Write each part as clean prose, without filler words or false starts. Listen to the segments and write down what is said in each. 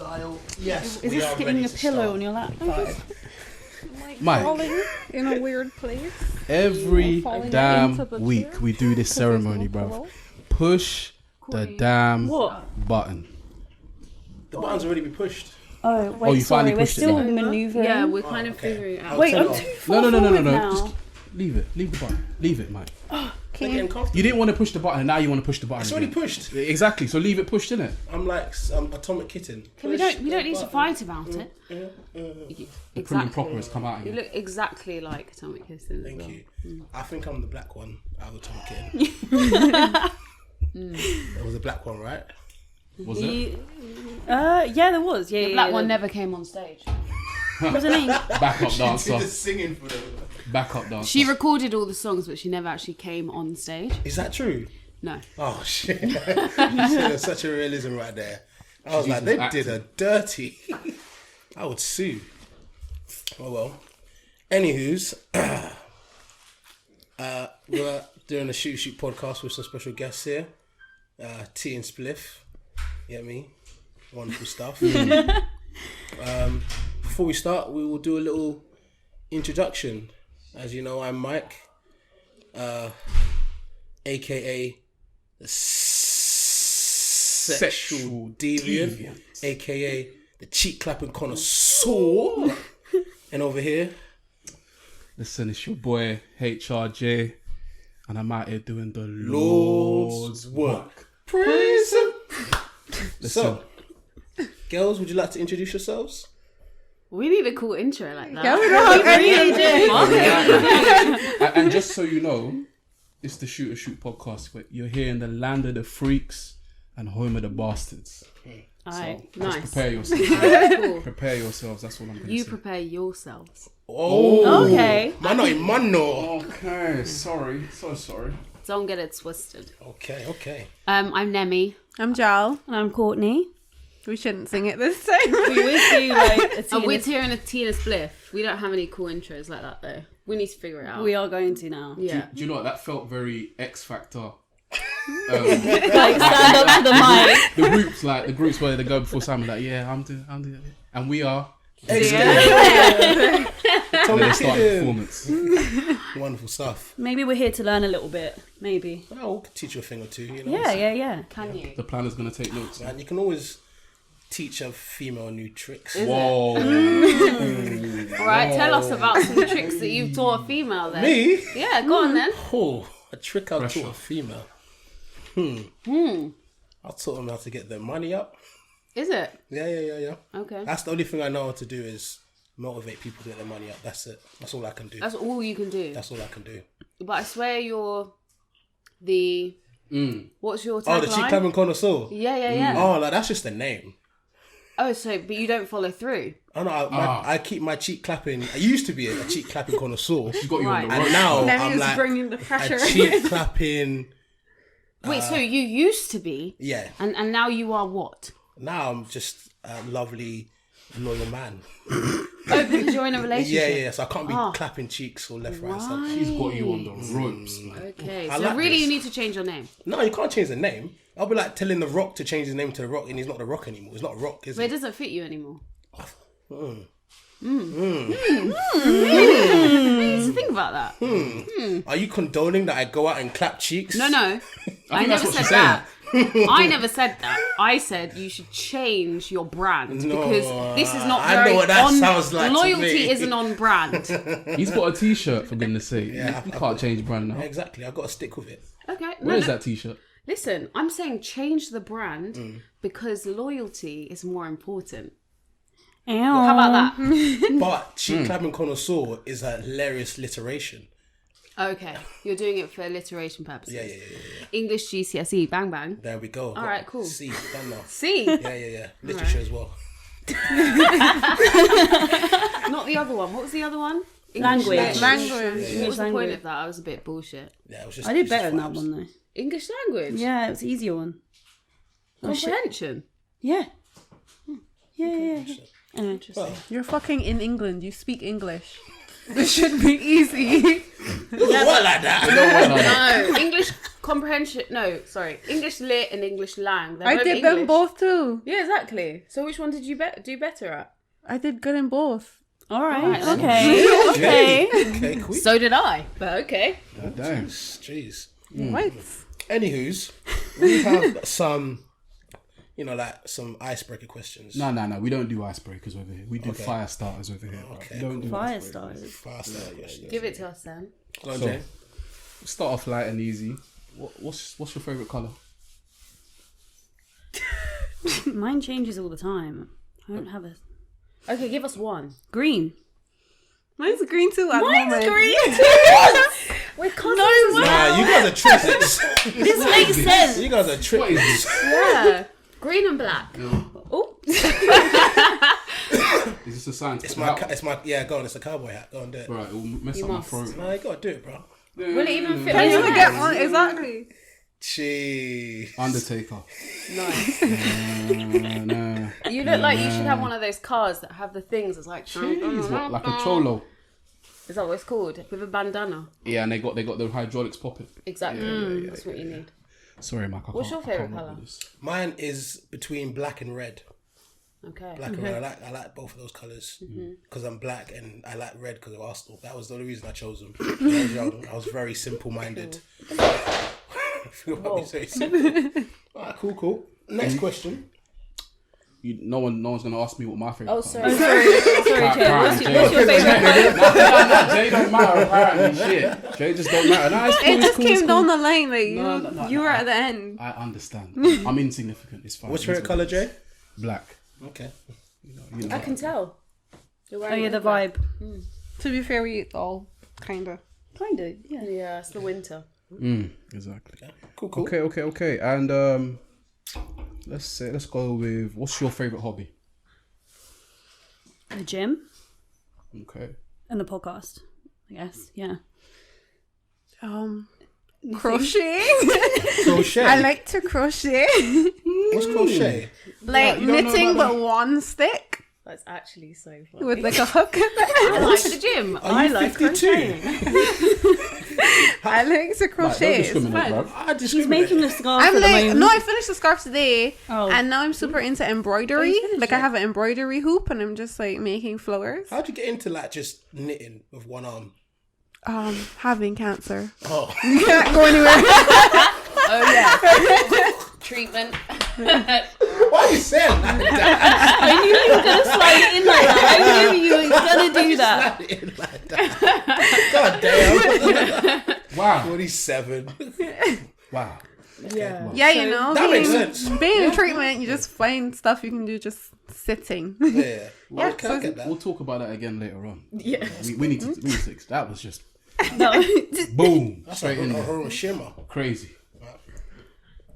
style. Yes, Is we this are hitting ready the to pillow start. on your lap? Mike, Falling in a weird place. every Falling damn into the week chair we do this 'cause there's no ceremony, bruv. pillow. Push the damn What? button. The button's already been pushed. Oh, wait, you finally sorry, we're pushed it still now. maneuvering. Yeah, we're kind of okay. figuring it out. I'll Wait, turn I'm it too off. far No. forward now. Just leave it. Leave the button. Leave it, Mike. They're getting comfortable. You didn't want to push the button, and now you want to push the button. It's already again. pushed. Exactly. So leave it pushed, innit? I'm like Atomic Kitten. We don't need to fight about it. The prim and proper has come out You again. look exactly like Atomic Kitten. Thank as well. you. I think I'm the black one out of Atomic Kitten. There was a black one, right? Was it? Yeah, there was. Yeah, The yeah, black yeah, one never came on stage. What's her name? Backup dancer. Singing for them. Backup dancer. She recorded all the songs, but she never actually came on stage. Is that true? No. Oh shit! There's such a realism right there. I was like, they did her dirty. I would sue. Oh well. Anywho's, we're doing a shoot podcast with some special guests here. Tea and Spliff. You get me? Wonderful stuff. Before we start, we will do a little introduction. As you know, I'm Mike, aka the sexual deviant, aka the cheek clapping connoisseur. And over here, Listen, it's your boy HRJ, and I'm out here doing the Lord's work. Praise him. So, girls, would you like to introduce yourselves? We need a cool intro like that. Yeah, we don't have any idea. And just so you know, it's the Shoot podcast, but you're here in the land of the freaks and home of the bastards. Alright, Just nice. prepare yourselves. Cool. Prepare yourselves. That's what I'm going to You say. prepare yourselves. Oh, Okay. Man, not in man, no. Okay, sorry. So sorry. Don't get it twisted. Okay. I'm Nemi. I'm Jal. And I'm Courtney. We shouldn't sing it this time. We would do like a Oh, we're tea. hearing a tea and a spliff. We don't have any cool intros like that though. We need to figure it out. We are going to now. Yeah. Do you know what? That felt very X Factor. Like stand up to the mic. The groups where they go before Simon, like, yeah, I'm doing it. And we are. Tommy And then they start the Kitten. performance. Wonderful stuff. Maybe we're here to learn a little bit. Maybe. Well, we could teach you a thing or two, you know. Yeah. Can you? The planner's going to take notes. And you can always teach a female new tricks. Whoa. Alright, tell us about some tricks that you've taught a female then. Me? Yeah, go on then. Oh, a trick I Pressure. taught a female. I taught them how to get their money up. Is it? Yeah. Okay. That's the only thing I know how to do is motivate people to get their money up. That's it. That's all I can do. That's all you can do. That's all I can do. But I swear you're the... What's your tagline? Oh, the cheek clapping connoisseur. Yeah. Oh, like, that's just a name. Oh, so, but you don't follow through? I know. I keep my cheek clapping. I used to be a cheek clapping connoisseur, She's got you on the Right. road. and now Nemi I'm is like bringing the a pressure. cheek clapping. Wait, so you used to be, Yeah. and now you are what? Now I'm just a lovely, loyal man. Oh, because you're in a relationship? Yeah. So I can't be clapping cheeks or left, right, center. She's got you on the ropes, man. Okay, I so like really this. you need to change your name. No, you can't change the name. I'll be like telling The Rock to change his name to The Rock, and he's not The Rock anymore. He's not Rock, is But it he? doesn't fit you anymore. Mm. You need to think about that. Are you condoning that I go out and clap cheeks? No. I think never that's what said she's that. I never said that. I said you should change your brand because this is not I very know what that on. sounds like to Loyalty me. isn't on brand. He's got a t-shirt, for goodness sake. Yeah, you can't change brand now. Exactly. I've got to stick with it. Okay. Where's that t-shirt? Listen, I'm saying change the brand because loyalty is more important. How about that? But cheek clapping connoisseur is a hilarious alliteration. Okay, you're doing it for alliteration purposes. Yeah. English GCSE, bang bang. There we go. All right, cool. C, done now. C, Yeah. Literature as well. not the other one. What was the other one? Language. English Language. What was the point language. of that? I was a bit bullshit. Yeah, it was just. I did it's just better than that vibes. one though. English language? Yeah, it was an easier one. Comprehension? Yeah. Yeah. Anyway, Well, You're fucking in England. You speak English. This should be easy. What like that? No, English comprehension. No, sorry, English lit and English lang. They're I both did them English. both too. Yeah, exactly. So which one did you do better at? I did good in both. All right. Alright, Okay. Okay. Okay, quick. So did I. But okay. God damn. Jeez. What? Anywho's, we have some, like some icebreaker questions. No. We don't do icebreakers over here. We do Okay. fire starters over here. Okay, We don't do Fire icebreakers. starters. Faster, yes. Give it to us, Sam. Go on, So- Jay. Start off light and easy. What's your favourite colour? Mine changes all the time. I don't have a Okay, give us one. green. Mine's green too at the moment. We're cousins. Nah, you guys are triplets. This makes sense. You guys are triplets. Yeah. Green and black. Oh. Is this a sign? It's my, yeah, go on, it's a cowboy hat. Go on, do it. Right, it will mess You up my must. throat. No, you gotta do it, bro. Will it even fit Can on you your even head? get one? Exactly. Mm. Jeez. Undertaker. Nice. Nah. You look like you should have one of those cars that have the things that's like... Jeez, what, like a cholo? Is that what it's called? With a bandana. Yeah, and they got the hydraulics popping. Exactly. That's what you need. Sorry, Mac. What's your favourite colour? Mine is between black and red. Okay. Black and red. I like both of those colors because I'm black and I like red because of Arsenal. That was the only reason I chose them. When I was young, I was very simple-minded. Alright, cool. Next question. No one's gonna ask me what my favorite. Oh, colour sorry. is. Sorry, Jay. What's Jay. your favourite colour? Nah, Jay don't matter apparently. Shit, Jay just don't matter. Nah, it's cool, It it's just cool, came it's down cool. the line. Like No, you were at the end. I understand. I'm insignificant. It's fine. What's your favorite color, Jay? Black. Okay. You know. I can tell. You're Oh wearing yeah, the all black. vibe. To be fair, we all kind of. Kind of. Yeah. Yeah, it's the winter. Exactly. Cool. Okay. And let's go with what's your favorite hobby? The gym Okay. and the podcast. I guess. Yeah. Crocheting. Crochet. I like to crochet. What's crochet? Like you don't know knitting, about but one stick That's actually so funny. with like a hook at the I end. like the gym. Are I you like 52? I like to Like, crochet. don't It's discriminate, fun. bruv. I She's discriminate. making the scarf I'm at the like, moment. no, I finished the scarf today, Oh. and now I'm super into embroidery. finished Like I it? have an embroidery hoop, and I'm just like making flowers. How'd you get into like just knitting with one arm? Having cancer, Oh, you can't go anywhere. Oh yeah. Treatment. why are you saying that? I knew you were gonna slide it in like that. I knew you were gonna do that. Slide it in like that. God damn. Wow. 47. Wow. Yeah. Yeah, you know, That makes sense. being in treatment, you just find stuff you can do just sitting. Yeah. Yeah, Okay, I get that. We'll talk about that again later on. Yeah. We need to. That was just No. boom That's straight like in a there. horror shimmer. Crazy.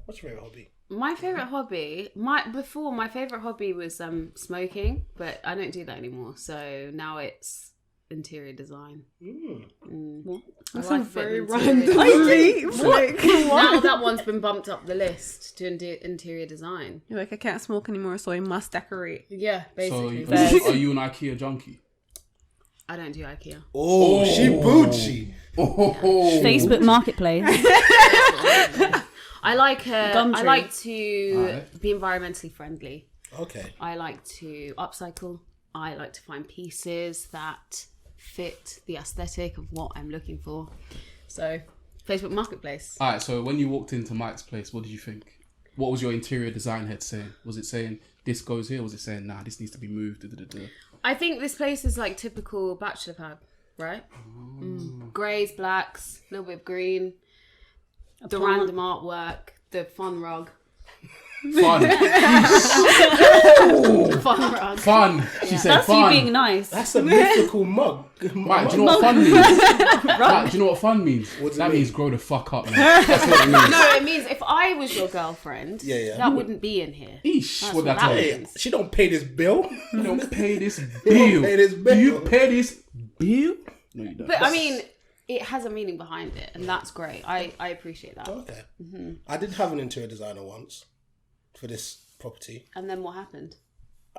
What's your favorite hobby? My favourite hobby, my favourite hobby was smoking, but I don't do that anymore. So now it's interior design. That I sounds like very interior random. design. Now that one's been bumped up the list to interior design. You're like, I can't smoke anymore, so I must decorate. Yeah, So basically. are you an IKEA junkie? I don't do IKEA. Oh, she Boujee. Facebook Marketplace. I like Gumtree. to Alright. be environmentally friendly. Okay. I like to upcycle. I like to find pieces that fit the aesthetic of what I'm looking for. So, Facebook Marketplace. Alright, so when you walked into Mike's place, what did you think? What was your interior design head saying? Was it saying this goes here? Was it saying nah, this needs to be moved? Da-da-da-da? I think this place is like typical bachelor pad, right? Greys, blacks, a little bit of green, the random artwork, the fun rug. Fun. Fun rug. Fun. She said That's fun. you being nice. That's a mythical mug. Mike, do you know what fun means? Mike, do you know what fun means? does it That mean? means grow the fuck up, man. That's what it means. No, it means if I was your girlfriend, Yeah. that wouldn't be in here. Eesh, That's what what that that means. means. She don't pay this bill. You don't pay this don't bill. pay this bill. Do you pay this bill? No, you don't. But I mean, it has a meaning behind it, and that's great. I appreciate that. Okay. I did have an interior designer once for this property. And then what happened?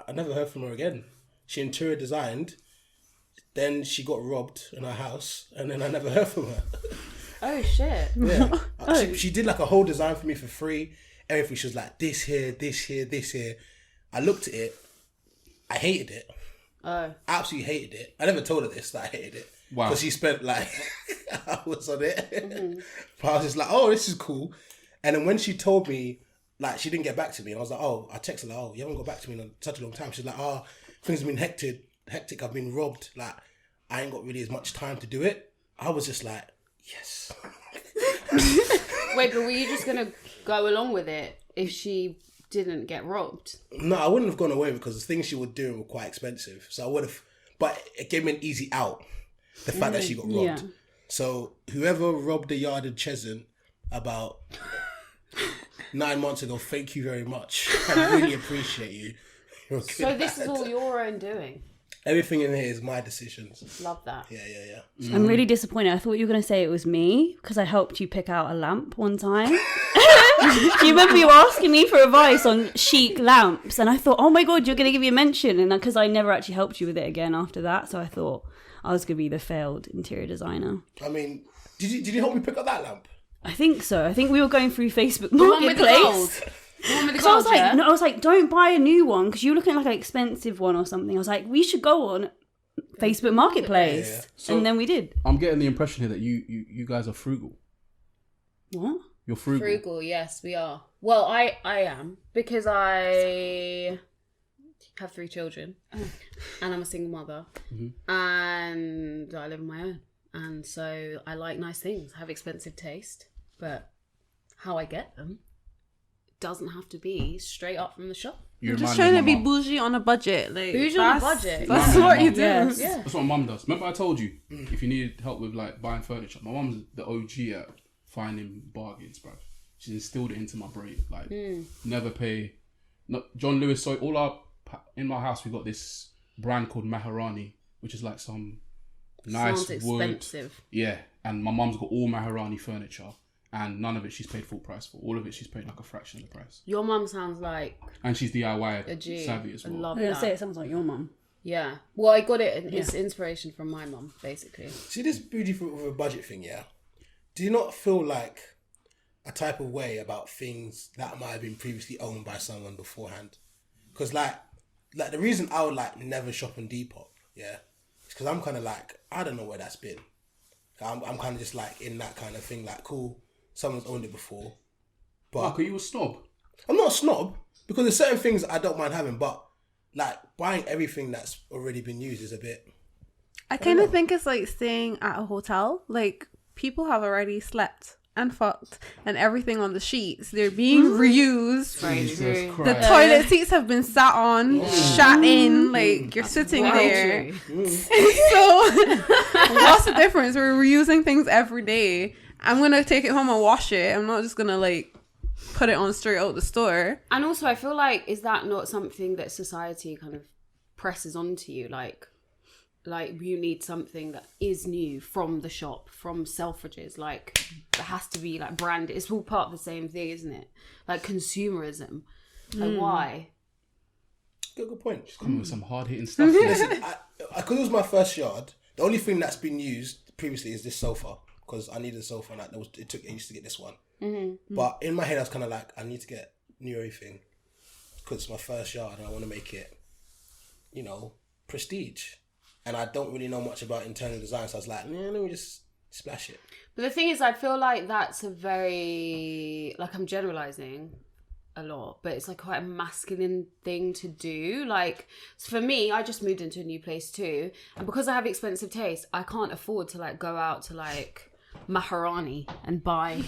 I never heard from her again. She interior designed Then she got robbed in her house, and then I never heard from her. Oh shit. Yeah. She did like a whole design for me for free. Everything. She was like, this here, this here, this here. I looked at it. I hated it. Oh. Absolutely hated it. I never told her this, that I hated it. Wow. Because she spent like hours on it. But I was just like, oh, this is cool. And then when she told me, like, she didn't get back to me, and I was like, oh, I texted her, oh, you haven't got back to me in such a long time. She's like, oh, things have been hectic. I've been robbed. Like, I ain't got really as much time to do it. I was just like, yes. Wait, but were you just going to go along with it if she didn't get robbed? No, I wouldn't have gone away because the things she was doing were quite expensive. So I would have, but it gave me an easy out. The fact that she got robbed. Yeah. So whoever robbed the yard in Cheshunt about 9 months ago, thank you very much. I really appreciate you. You're a good So this is lad. all your own doing. Everything in here is my decisions. Love that. Yeah. I'm really disappointed. I thought you were going to say it was me because I helped you pick out a lamp one time. Do you remember you asking me for advice on chic lamps? And I thought, oh my God, you're going to give me a mention. And because I never actually helped you with it again after that. So I thought I was going to be the failed interior designer. I mean, did you help me pick up that lamp? I think so. I think we were going through Facebook The one with the gold. Marketplace. The one with the So I was gold, like, yeah? no, I was like, don't buy a new one because you're looking at like an expensive one or something. I was like, we should go on Facebook Marketplace, Yeah. So- and then we did. I'm getting the impression here that you guys are frugal. What? You're frugal. Frugal, yes, we are. Well, I am because I have 3 children and I'm a single mother and I live on my own. And so I like nice things. I have expensive taste, but how I get them doesn't have to be straight up from the shop. You You're just remind me trying to of be my mum. bougie on a budget. Like, Bougie on a budget. That's Yeah. what you do. Yes. Yeah. That's what my mum does. Remember I told you if you need help with like buying furniture, my mum's the OG at finding bargains, bruv. She's instilled it into my brain. Like never pay. John Lewis. So in my house we got this brand called Maharani, which is like some nice Sounds wood. expensive. Yeah, and my mum's got all Maharani furniture, and none of it she's paid full price for. All of it she's paid like a fraction of the price. Your mum sounds like And she's a DIY G. savvy as I well. love I was going to say, that. it sounds like your mum. Yeah. Well, I got it. It's inspiration from my mum, basically. See this bougie with a budget thing, yeah? Do you not feel like a type of way about things that might have been previously owned by someone beforehand? Because like the reason I would like never shop on Depop, yeah, is because I'm kind of like, I don't know where that's been. I'm kind of just like in that kind of thing, like cool, someone's owned it before, but Mark, are you a snob? I'm not a snob because there's certain things I don't mind having, but like buying everything that's already been used is a bit. I kind of think it's like staying at a hotel. Like, people have already slept and fucked and everything on the sheets. They're being reused. Jesus The Christ. toilet seats have been sat on, shat in. Like, you're sitting there. True. So, what's the difference? We're reusing things every day. I'm going to take it home and wash it. I'm not just going to, like, put it on straight out the store. And also, I feel like, is that not something that society kind of presses onto you? Like you need something that is new from the shop, from Selfridges. Like, it has to be like branded. It's all part of the same thing, isn't it? Like consumerism. Like, why? Good point. Coming with some hard hitting stuff. here. Listen, because it was my first yard, the only thing that's been used previously is this sofa because I needed a sofa and I used to get this one. But in my head, I was kind of like, I need to get new everything because it's my first yard and I want to make it, prestige. And I don't really know much about internal design, so I was like, let me just splash it. But the thing is, I feel like that's a very, like, I'm generalizing a lot, but it's like quite a masculine thing to do. Like, for me, I just moved into a new place too, and because I have expensive taste, I can't afford to like go out to like Maharani and buy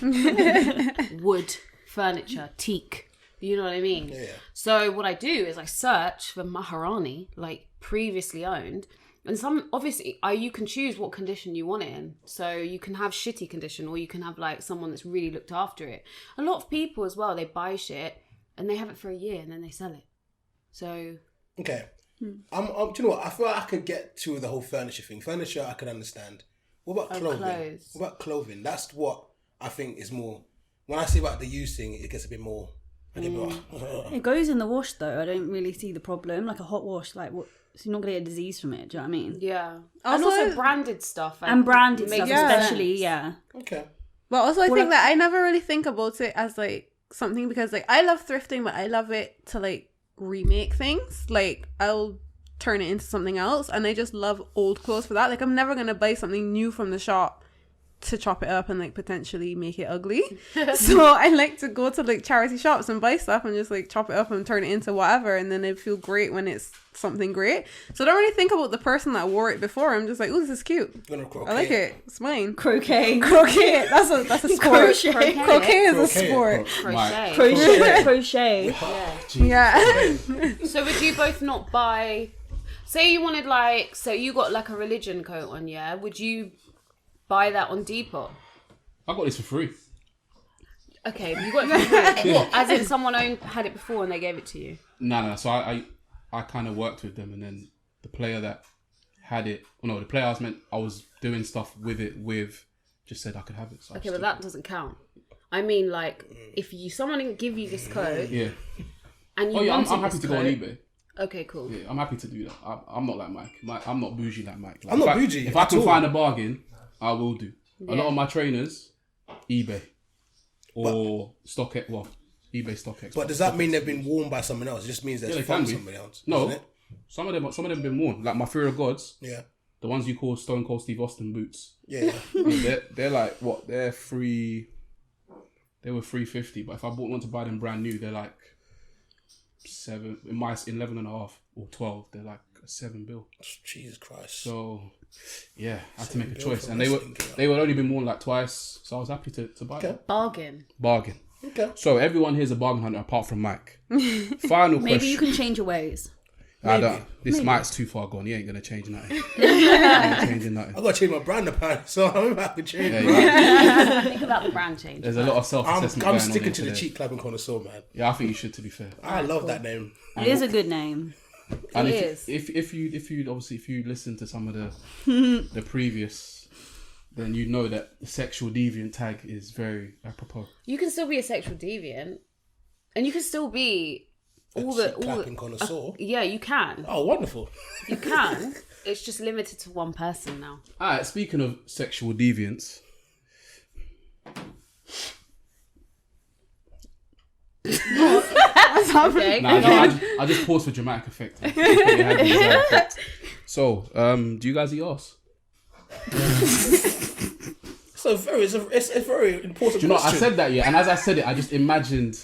wood furniture, teak. You know what I mean? Yeah. So what I do is I search for Maharani, like previously owned. And some, obviously, you can choose what condition you want it in. So you can have shitty condition or you can have like someone that's really looked after it. A lot of people as well, they buy shit and they have it for a year and then they sell it. So... Okay. do you know what? I feel like I could get to the whole furniture thing. Furniture, I could understand. What about clothing? clothes. What about clothing? That's what I think is more... When I say about the use thing, it gets a bit more And they'd be like, It goes in the wash though. I don't really see the problem. Like a hot wash, like what? So you're not gonna get a disease from it. Do you know what I mean? Yeah. Also- and also branded stuff. And branded makes stuff, sense. especially. Yeah. okay. But also, I think that I never really think about it as like something because like I love thrifting, but I love it to like remake things. Like I'll turn it into something else, and I just love old clothes for that. Like I'm never gonna buy something new from the shop to chop it up and like potentially make it ugly. So I like to go to like charity shops and buy stuff and just like chop it up and turn it into whatever, and then it feel great when it's something great. So I don't really think about the person that wore it before. I'm just like, oh, this is cute. I'm gonna croquet. I like it. It's mine. Croquet. Croquet. That's a sport. Crochet. Croquet is a Crochet. sport. Crochet. Crochet. Yeah. So would you both not buy? Say you wanted like, so you got like a religion coat on, yeah? Would you buy that on Depop? I got this for free. Okay, you got it for free. What? As in someone had it before and they gave it to you? No. So I kind of worked with them, and then the player that had it, the player I was doing stuff with it with, just said I could have it. So Okay, but that doesn't count. I mean, like, if someone didn't give you this code, yeah. and you I'm wanted happy this to go on code, eBay. Okay, cool. Yeah, I'm happy to do that. I'm not like Mike. I'm not bougie like Mike. Like, I'm not bougie If I at can all. find a bargain, I will do. A lot of my trainers, eBay or StockX. Well, eBay, StockX. But does that mean they've been worn by someone else? It just means they there's can from be. somebody else. No, Doesn't it? some of them have been worn. Like my Fear of Gods, Yeah. the ones you call Stone Cold Steve Austin boots. Yeah. they're like what? They're free. They were $350, but if I want to buy them brand new, they're like $7. In my 11.5 or 12, they're like a $7. Jesus Christ. So yeah, I had to make a $7 choice, for and wrestling, they would only been worn like twice, so I was happy to buy them. Bargain. Bargain. Okay. So everyone here's a bargain hunter apart from Mike. Final Maybe question. you can change your ways. This Mike's too far gone. He ain't gonna change nothing. He ain't changing nothing. I gotta change my brand apparently, so I'm happy to change. Yeah, my yeah. Think about the brand change. There's a lot of self-assessment going I'm on sticking here to the today. cheap club and connoisseur, man. Yeah, I think you should. To be fair, I love that name. It is a good name. and It if, is. if you listen to some of the previous, then you know that the sexual deviant tag is very apropos. You can still be a sexual deviant, and you can still be all the Clapping connoisseur. Yeah, you can. Oh, wonderful. You can. It's just limited to one person now. Alright, speaking of sexual deviance. Okay. Nah, no, I just paused for dramatic effect. So, do you guys eat arse? It's a very important Do you know, I question. said that, yeah, and as I said it, I just imagined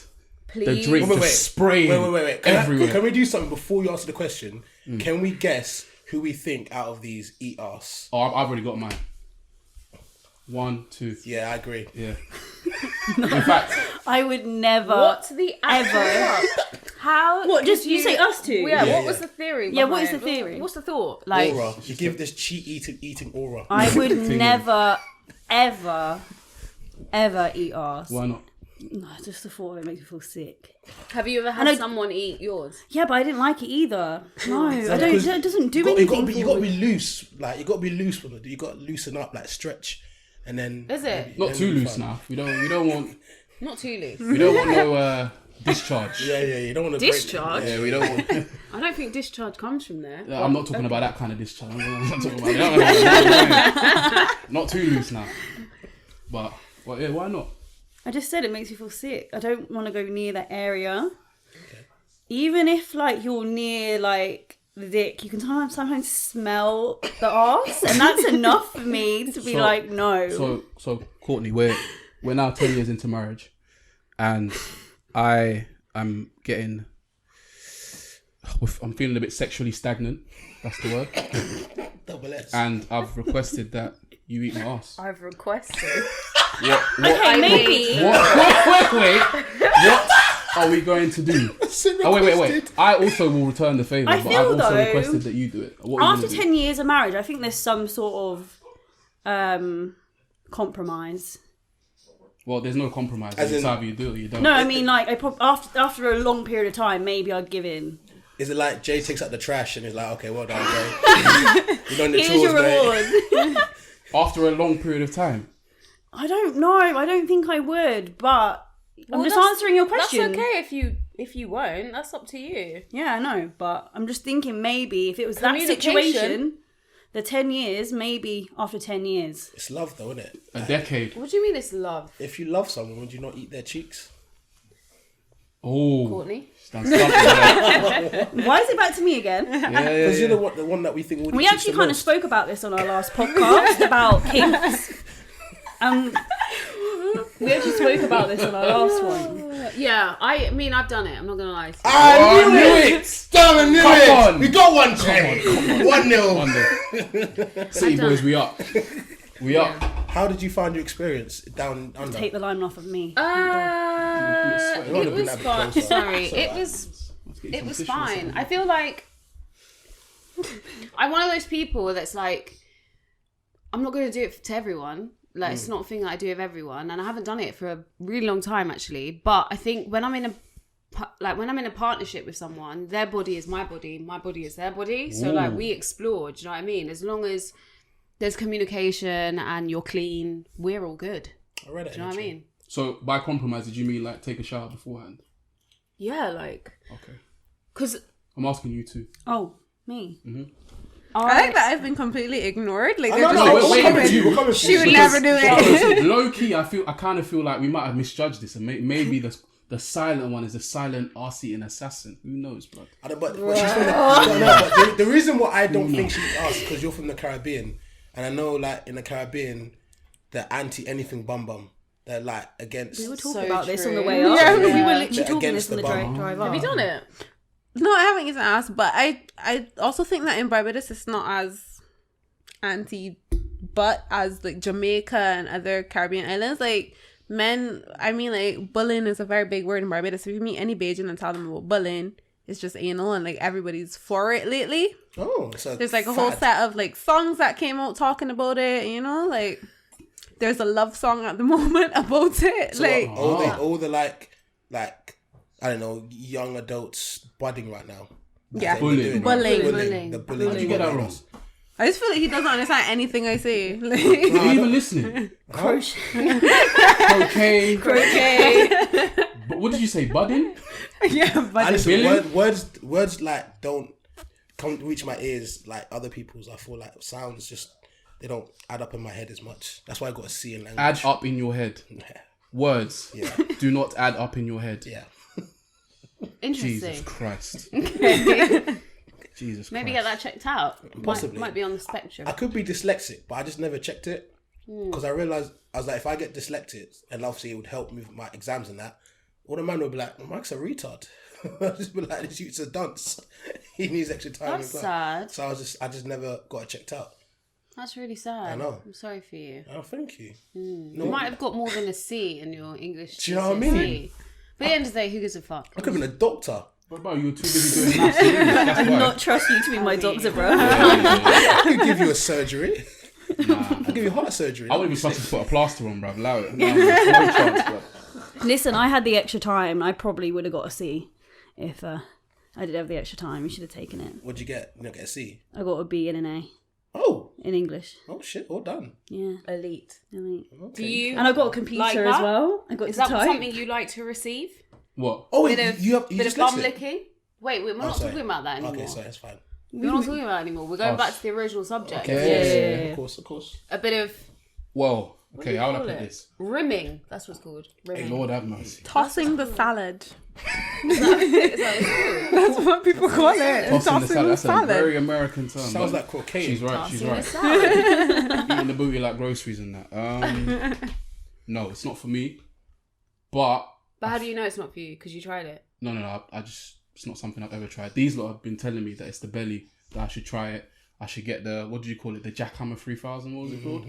the Please. drink just spraying Wait. everywhere. Can we do something before you answer the question? Can we guess who we think out of these eat us? Oh, I've already got mine. 1, 2. Yeah, I agree. Yeah. In fact, I would never. What's the Ever. How? What? Just did you say us two? Yeah. Yeah, What was the theory? Yeah, what is behind the it? theory? What's the thought? Like, Aura. You give this cheat eating aura. I would Thing never, ever eat arse. why not? No, just the thought of it makes me feel sick. have you ever And I- had someone eat yours? Yeah, but I didn't like it either. No, I don't. Because It doesn't do you got anything. to be loose. Like you got to be loose with it. You got to loosen up, like stretch, and then. Is it? Not then too it'll be loose fun. now. We don't want Not too loose. no discharge. Yeah. You don't want to Discharge? Yeah, we don't want. I don't think discharge comes from there. I'm not talking about that kind of discharge. I'm not talking about that. Not too loose now. But yeah, why not? I just said it makes me feel sick. I don't want to go near that area. Okay. Even if like you're near like the dick, you can sometimes smell the arse, and that's enough for me to be like, no. So Courtney, we're now 10 years into marriage, and I am getting. I'm feeling a bit sexually stagnant. That's the word. Double S. And I've requested that you eat my ass. I've requested. What? Okay, maybe. Wait. What are we going to do? Oh, wait. I also will return the favour, I but feel, I've also though, requested that you do it. What are you After gonna do? 10 years of marriage, I think there's some sort of compromise. Well, there's no compromise. As It's in- either you do it or you don't. No, I mean like after a long period of time, maybe I'd give in. Is it like Jay takes out the trash and he's like, okay, well done, Jay. You done the Here's chores, your mate. reward. After a long period of time. I don't know. I don't think I would, but I'm just answering your question. That's okay if you won't. That's up to you. Yeah, I know, but I'm just thinking maybe if it was that Communication. situation, the 10 years, maybe after 10 years. It's love, though, isn't it? A decade. What do you mean it's love, If you love someone, would you not eat their cheeks? Oh. Courtney? Stand something. Why is it back to me again? Because you're the one that we think would. We actually kind of spoke about this on our last podcast about kinks. We actually spoke about this on our last one. Yeah, I mean, I've done it. I'm not going to lie to you. I knew it! Damn, I knew Come it! on. We got one, Jay! 1-0. City boys, we up. We up. How did you find your experience down under? Take the lime off of me. It was fine. Sorry, it It was fine. I feel like I'm one of those people that's like, I'm not going to do it to everyone. Like, it's not a thing that I do with everyone, and I haven't done it for a really long time actually. But I think when I'm in a partnership with someone, their body is my body is their body. So like we explore. Do you know what I mean? As long as there's communication and you're clean, we're all good. I read it. Do you know what I mean? So by compromise, did you mean like take a shower beforehand? Yeah, like Okay. because I'm asking you too. Oh, me. I think that I've been completely ignored. Like, they're No, just no, like, wait, she wait, would- we're coming for she you. would Because- never do it. Low key, I kind of feel like we might have misjudged this, and maybe the silent one is the silent arse-eating assassin. Who knows, blood? I don't, but she's from but the reason why I don't think she's us because you're from the Caribbean, and I know like in the Caribbean, they're anti anything bum bum. They're like against. We were talking So about this on the true. way up. Yeah. We were Yeah. literally talking Against this on the the bum. drive up. have you done it? No, I haven't even asked, but I also think that in Barbados it's not as anti-butt as like Jamaica and other Caribbean islands. Like men, I mean, like bullying is a very big word in Barbados. If you meet any Bajan and tell them about bullying, it's just anal, and like everybody's for it lately. Oh, so There's like a whole set of like songs that came out talking about it. You know, like there's a love song at the moment about it. So like all the like I don't know, young adults budding right now. Yeah. Bullying. Bullying. The bullying. How'd you get that wrong? I just feel like he doesn't understand anything I say. Like, Are you even listening? Cocaine. But what did you say? Budding? yeah, but I listen, Billy? words like don't come reach my ears like other people's. I feel like sounds just they don't add up in my head as much. That's why I got a C in language. Add up in your head. Yeah. Words Yeah. do not add up in your head. Yeah. Jesus Interesting. Christ. Jesus Maybe Christ. get that checked out. Possibly. Might be on the spectrum. I could be dyslexic, but I just never checked it because I realized I was like, if I get dyslexic, and obviously it would help me with my exams and that, all the man would be like, Mike's a retard. I'd just be like, this youth's a dunce. He needs extra time. That's in class. sad. So I just never got it checked out. That's really sad. I know. I'm sorry for you. Oh, thank you. You might have got more than a C in your English. Do you know what I mean? GCSE. But at the end of the day, who gives a fuck? I could have been a doctor. Bro, you were too busy doing maths. That's I do why. not trust you to be my doctor, bro. I could give you a surgery. I'll give you heart surgery. I wouldn't be supposed to put a plaster on, bruv. Allow it. No chance, bruv. Listen, I had the extra time. I probably would have got a C if I did have the extra time. You should have taken it. What'd you get? You don't get a C. I got a B and an A Oh. in English. Oh shit, all done. Yeah. Elite. elite. Do you? And I got a computer like as that? well. I got Is to that type. something you like to receive? What? Oh, Bit of you bit of dyslexic? bum licking. Wait, we're not sorry. talking about that anymore. Okay, sorry, that's fine. We're not talking about it anymore. We're going Oh, back to the original subject. Okay. Of course. A bit of Whoa. do Okay, you how would I call put it? this? rimming. That's what's called. Rimming. Lord have mercy. tossing the salad. Is that what it's called? That's what people call it. Tossing the salad. That's a very American term. Sounds but like cocaine. She's right. She's Tossing the right. salad. Eating the booty like groceries and that. No, it's not for me. But But how do you know it's not for you? Because you tried it. no. I just it's not something I've ever tried. These lot have been telling me that it's the belly that I should try it. I should get the what do you call it? The Jackhammer 3000. What was it called?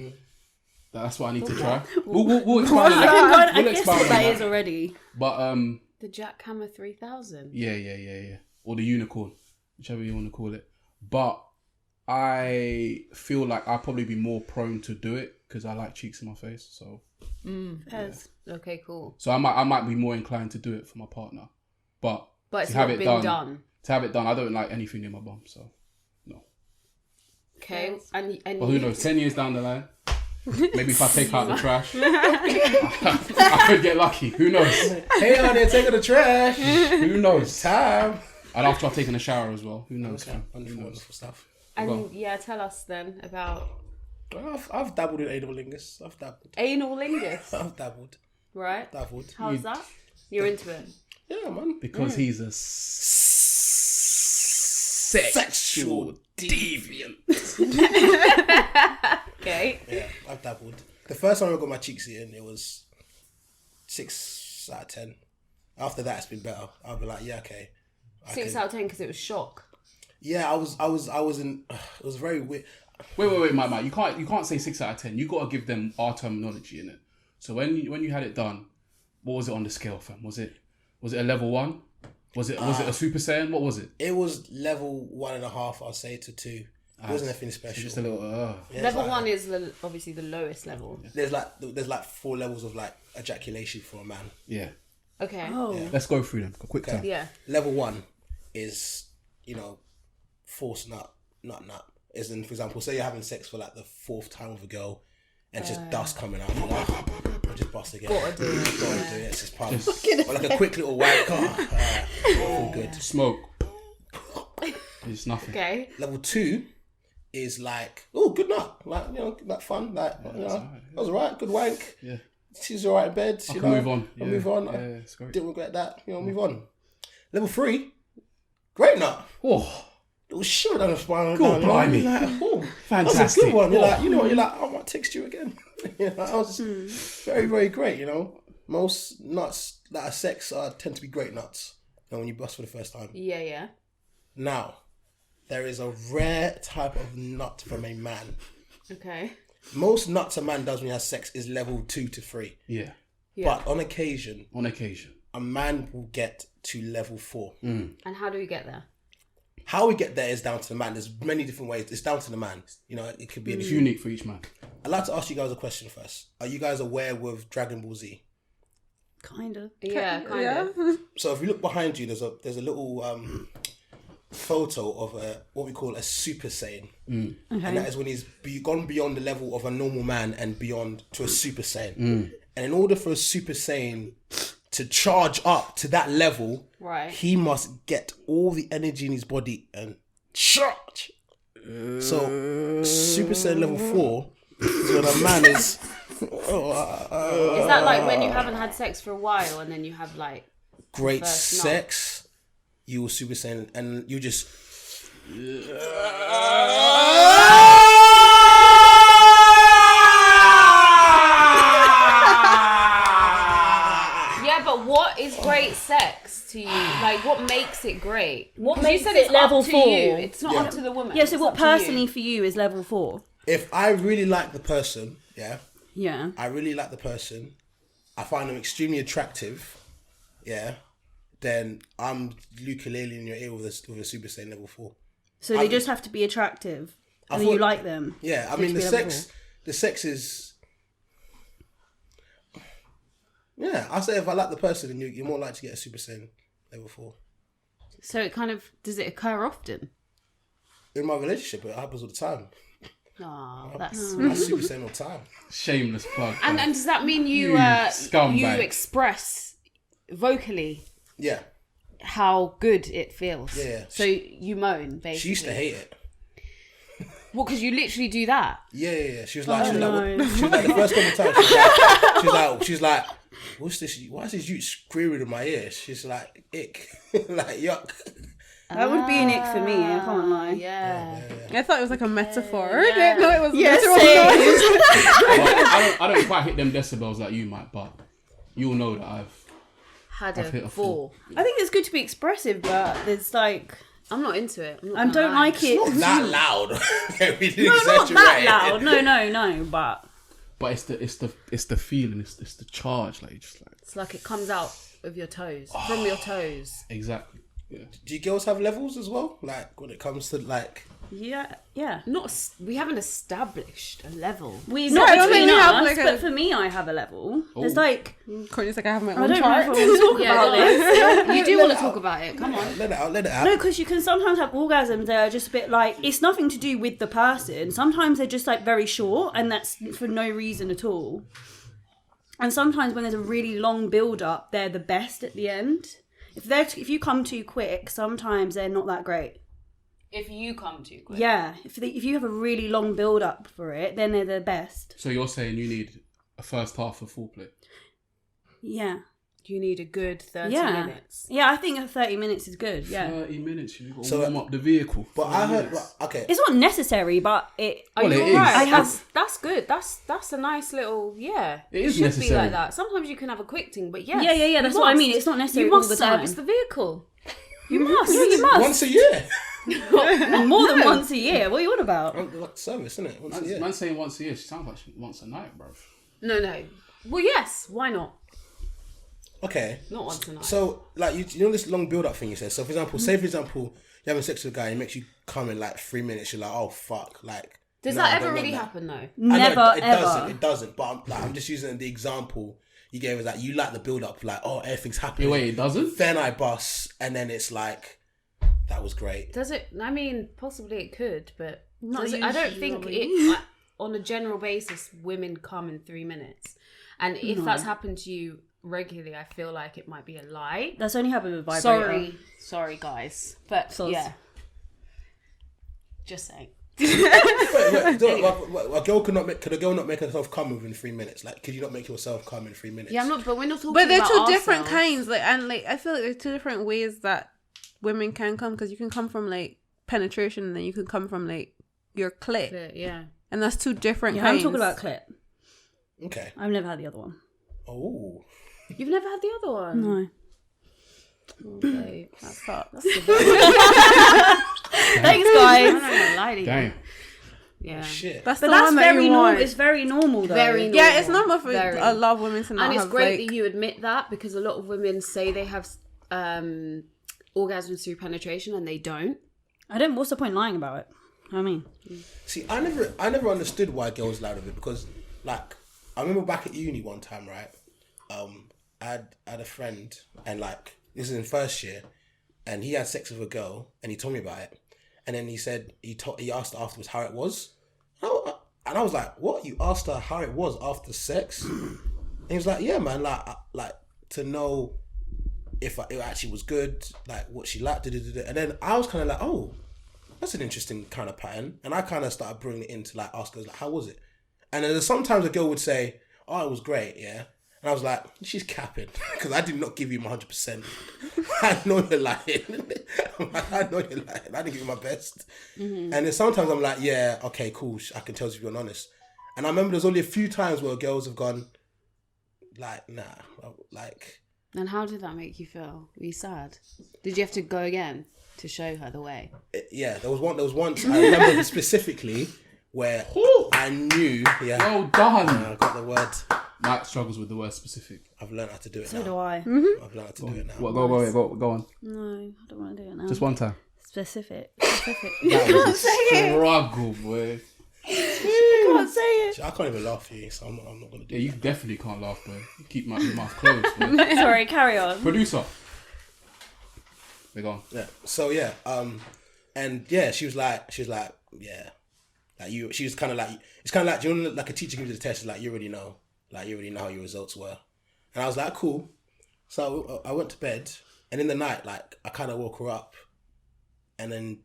That's what I need to try. We'll expand on that. I We'll guess expand what on that is that. already. But The Jackhammer 3000. yeah. Or the unicorn, whichever you want to call it. But I feel like I'll probably be more prone to do it because I like cheeks in my face. So Pez. Okay, cool. I might be more inclined to do it for my partner. But But it's to have not it been done, done. to have it done, I don't like anything near my bum. So no. Okay. And But who knows? 10 years down the line, Maybe if I take out the trash, I could get lucky. Who knows? Hey, on there, taking the trash. Who knows? Time. And after I've taken a shower as well. Who knows? Okay, Fam? Who wonderful, knows? wonderful stuff. And yeah, tell us then about I've dabbled in analingus. I've dabbled. anal lingus. I've dabbled. Right? Dabbled. How's that? You're into it. Yeah, man. Because he's a sexual deviant. Okay. Yeah, I've dabbled. The first time I got my cheeks eaten, it was 6 out of 10. After that, it's been better. I'll be like, yeah, okay. 6 out of 10 because it was shock. Yeah, I was in. It was very weird. Wait, Mike. You can't say 6 out of 10. You got to give them our terminology in it. So when you had it done, what was it on the scale, fam? Was it a level 1? Was it a Super Saiyan? What was it? It was level 1.5. I'll say to 2. It wasn't anything special. Just a little. Yeah, Level like, 1 is obviously the lowest level. There's like 4 levels of like ejaculation for a man. Yeah. Okay. Oh. Yeah. Let's go through them. Quick time. Yeah. Level 1 is, force nut. As in, for example, say you're having sex for like the 4th time with a girl, and it's just dust coming out. You're like, I'll just bust again. Gotta do it. Gotta do it. It's just pump. Or like a quick little white car. All good. Smoke. It's nothing. Okay. Level 2 is like, oh, good nut. Like, like fun. Like, that was alright. Good wank. Yeah. She's alright in bed. I can move on. I'll Yeah. move on. Yeah, I it's great. didn't regret that. Move on. Level 3, great nut. Oh, It was shiver down the spine. God blimey. Like, oh, fantastic. that's a good one. You're like, you know what? You're like, I might text you again. That was very, very great. Most nuts that are sex tend to be great nuts. When you bust for the first time. Yeah. Now, there is a rare type of nut from a man. Okay. Most nuts a man does when he has sex is level 2 to 3. Yeah. But on occasion, A man will get to level 4. And how do we get there? How we get there is down to the man. There's many different ways. It's down to the man. It could be It's unique for each man. I'd like to ask you guys a question first. Are you guys aware with Dragon Ball Z? Kind of. Yeah, kind of. So if you look behind you, there's a little photo of what we call a Super Saiyan. Okay. And that is when he's gone beyond the level of a normal man and beyond to a Super Saiyan. And in order for a Super Saiyan to charge up to that level, Right. he must get all the energy in his body and charge. So Super Saiyan level 4 is when a man is... Is that like when you haven't had sex for a while and then you have like great first sex, you will Super Saiyan and you just... Yeah, but what is great sex to you? Like, what makes it great? What 'Cause makes you said it it's level up to 4? you. It's not Yeah. up to the woman. Yeah, so It's what up to you. personally for you is level 4? If I really like the person, Yeah. I really like the person, I find them extremely attractive, then I'm ukulele in your ear with a Super Saiyan level 4. So they just have to be attractive and then thought- you like them. Yeah, I For it mean to the be level sex is... Yeah, I say if I like the person, then you're more likely to get a Super Saiyan level 4. So it kind of, does it occur often? In my relationship, it happens all the time. Oh, that's... I Super Saiyan all the time. Shameless plug. And does that mean you scumbag. you express vocally Yeah. how good it feels? Yeah. So you moan, basically. She used to hate it. Well, because you literally do that. Yeah. She was like, no. she was like the first couple of times. She's like, what's this? Why is this you screaming in my ear? She's like, ick, like yuck. That would be an ick for me, I can't lie. Yeah. I thought it was like a metaphor. I Yeah. didn't know it was Yes, literal. I don't quite hit them decibels like you might, but you'll know that I've Had hit a a fall. I think it's good to be expressive, but there's like... I'm not into it. I'm not I gonna don't lie. like it. Not that loud. We didn't No, not that exaggerate. loud. No, but... but it's the feeling, it's the charge, like just like It's like it comes out of your toes, from your toes. exactly. Yeah. Do you girls have levels as well? Like when it comes to like Yeah. We haven't established a level. We No, not I don't between think we have, us, like, but for me, I have a level. There's like Courtney's like, I have my I own don't know chart. if I want to talk about this. You do want to talk about it. Come on. Let it out. No, because you can sometimes have orgasms that are just a bit like, it's nothing to do with the person. Sometimes they're just like very short and that's for no reason at all. And sometimes when there's a really long build up, they're the best at the end. If you come too quick, sometimes they're not that great. If you come too quick. Yeah, if you have a really long build up for it, then they're the best. So you're saying you need a first half of foreplay? Yeah. You need a good 30 Yeah. minutes. Yeah, I think 30 minutes is good. Yeah. 30 minutes, you've got to So, warm up the vehicle. But I 30 heard, minutes. okay. It's not necessary, but it. Are Well, you it is. alright? I have- That's good. That's a nice little It It is should be necessary. like that. Sometimes you can have a quick thing, but Yeah, that's what I mean. It's not necessary You all must the time. service the vehicle. You must. Yeah, you must. Once a year. More than once a year. What are you on about? Like service, isn't it? Once a year. Man's saying once a year. She sounds like she once a night, bro. No. Well, yes. Why not? Okay. Not once a night. So, like, you know this long build-up thing you said? So, for example, say, for example, you're having sex with a guy and he makes you come in, like, 3 minutes. You're like, oh, fuck. Like, Does no, that I ever don't really want that. happen though? I know Never, it ever. doesn't. But I'm just using the example you gave us. Like, you like the build-up. Like, oh, everything's happening. Wait, it doesn't? Then I bust. And then it's like, that was great. Does it? I mean, possibly it could, but Not does it, I don't usually. think it. Like, on a general basis, women come in 3 minutes, and if that's happened to you regularly, I feel like it might be a lie. That's only happened with vibrator. Sorry, guys, but Soz. yeah, just saying. A girl could a girl not make herself come within 3 minutes? Like, could you not make yourself come in 3 minutes? Yeah, I'm not. But we're not talking. But they're about two different ourselves. kinds. Like, and like, I feel like there's two different ways that women can come, because you can come from like penetration, and then you can come from like your clit, Yeah. and that's two different Yeah, I'm kinds. talking about clit. Okay. I've never had the other one. Oh. You've never had the other one. No. Okay, that's Fuck. the best. Thanks, I'm guys. not gonna lie to you. Damn. Yeah. Shit. That's But the that's one that very you normal. want. It's very normal, though. Very normal. Yeah, it's normal for Very. a lot of women to not And it's have, great like, that you admit that, because a lot of women say they have orgasms through penetration and they don't. I don't. What's the point lying about it? I mean, See, I never understood why girls lied of it, because, like, I remember back at uni one time, right? I had a friend, and like, this is in first year, and he had sex with a girl, and he told me about it, and then he said he asked her afterwards how it was, and I was like, what? You asked her how it was after sex? And he was like, yeah, man, like to know if it actually was good, like what she liked, and then I was kind of like, oh, that's an interesting kind of pattern, and I kind of started bringing it into like ask girls like, how was it? And then sometimes a girl would say, oh, it was great, yeah. And I was like, she's capping, because I did not give you my 100%. I know you're lying. I know you're lying. I didn't give you my best. Mm-hmm. And then sometimes I'm like, yeah, okay, cool. I can tell you're being honest. And I remember there's only a few times where girls have gone, like, nah, like. And how did that make you feel? Were you sad? Did you have to go again to show her the way? Yeah, there was once I remember specifically where I knew. Yeah, Well done. I got the word. Mike struggles with the word specific. I've learned how to do it so now. do I. I've learned how to do it now. What, go on. No, I don't want to do it now. Just one time. Specific. That was a struggle, boy. I can't say it. I can't even laugh at you, so I'm not going to do Yeah, it. you definitely can't laugh, boy. You keep your mouth closed, boy. Sorry, carry on. Producer. They're gone. Yeah. So yeah, and yeah, she was like, yeah, like you. She was kind of like, it's kind of like, you know, like a teacher gives you the test, like you already know how your results were, and I was like, cool. So I went to bed, and in the night, like I kind of woke her up, and then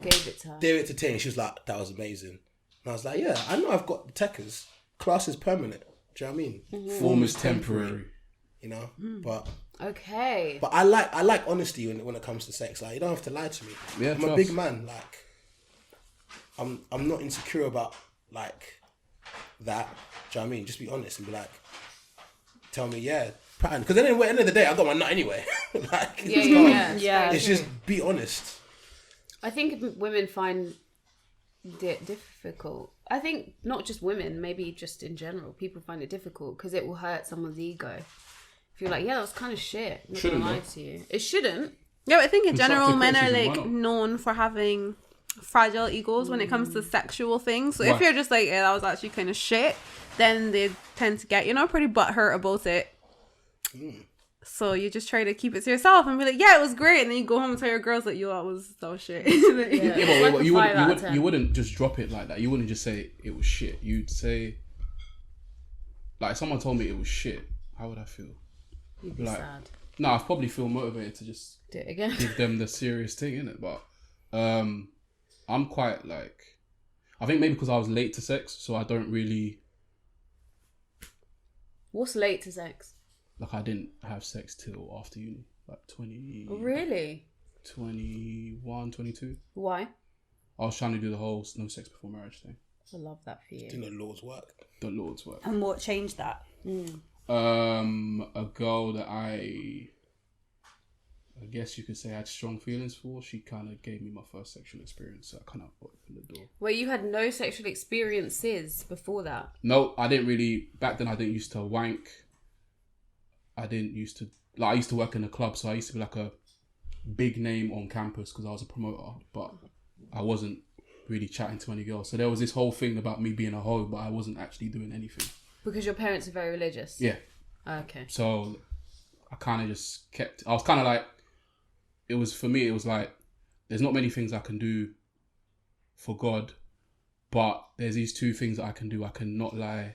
Gave it to her. gave it to Tay, and she was like, that was amazing, and I was like, yeah, I know I've got the techers. Class is permanent. Do you know what I mean? Mm-hmm. Form is temporary. You know, but. Okay. But I like honesty when it comes to sex. Like, you don't have to lie to me. Yeah, I'm a trust. big man. Like, I'm not insecure about like that. Do you know what I mean? Just be honest and be like, tell me, yeah, pattern. Because then at the end of the day, I got my nut anyway. Like, it's gone. Yeah. It's just be honest. I think women find it difficult. I think not just women, maybe just in general, people find it difficult because it will hurt someone's ego. If you're like, yeah, that was kind of shit. I'm not Shouldn't gonna lie though. to you. It shouldn't. Yeah, but I think in general, Constructive men are criticism, like why not? known for having fragile egos when it comes to sexual things. So if Why? you're just like, yeah, that was actually kind of shit, then they tend to get, pretty butthurt about it. So you just try to keep it to yourself and be like, yeah, it was great, and then you go home and tell your girls that that was so shit. Yeah, but like you wouldn't just drop it like that. You wouldn't just say it was shit. You'd say, like, if someone told me it was shit, how would I feel? You'd be Like, sad. No, I'd probably feel motivated to just Do it again. give them the serious thing, innit? But I'm quite like, I think maybe because I was late to sex, so I don't really, What's late to sex? like, I didn't have sex till after uni, like 20, Really? 21, 22. Why? I was trying to do the whole no sex before marriage thing. I love that for you. Doing the Lord's work. The Lord's work. And what changed that? A girl that I guess you could say I had strong feelings for. She kind of gave me my first sexual experience, so I kind of opened the door. Where you had no sexual experiences before that? No, I didn't really. Back then, I didn't used to wank. I didn't used to, like, I used to work in a club, so I used to be like a big name on campus because I was a promoter, but I wasn't really chatting to any girls. So there was this whole thing about me being a hoe, but I wasn't actually doing anything. Because your parents are very religious? Yeah. Okay. So I kind of just kept, I was kind of like, it was, for me, it was like, there's not many things I can do for God, but there's these two things that I can do. I can not lie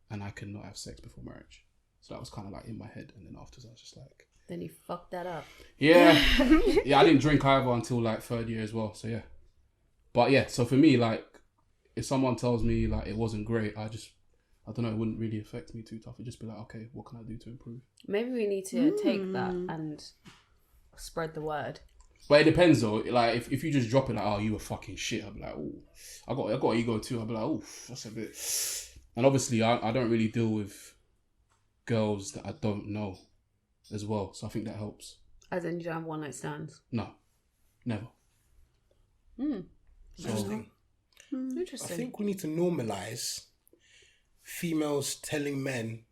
and I can not have sex before marriage. So that was kind of like in my head. And then afterwards I was just like... Then you fucked that up. Yeah. Yeah, I didn't drink either until like third year as well. So yeah. But yeah, so for me, like, if someone tells me like it wasn't great, I don't know, it wouldn't really affect me too tough. It'd just be like, okay, what can I do to improve? Maybe we need to take that and spread the word. But it depends though. Like if you just drop it like, oh, you were fucking shit, I'd be like, oh, I got ego too. I'd be like, oh, that's a bit. And obviously, I don't really deal with girls that I don't know as well. So I think that helps. As in, you don't have one night stands? No, never. Interesting. Interesting. I think we need to normalize females telling men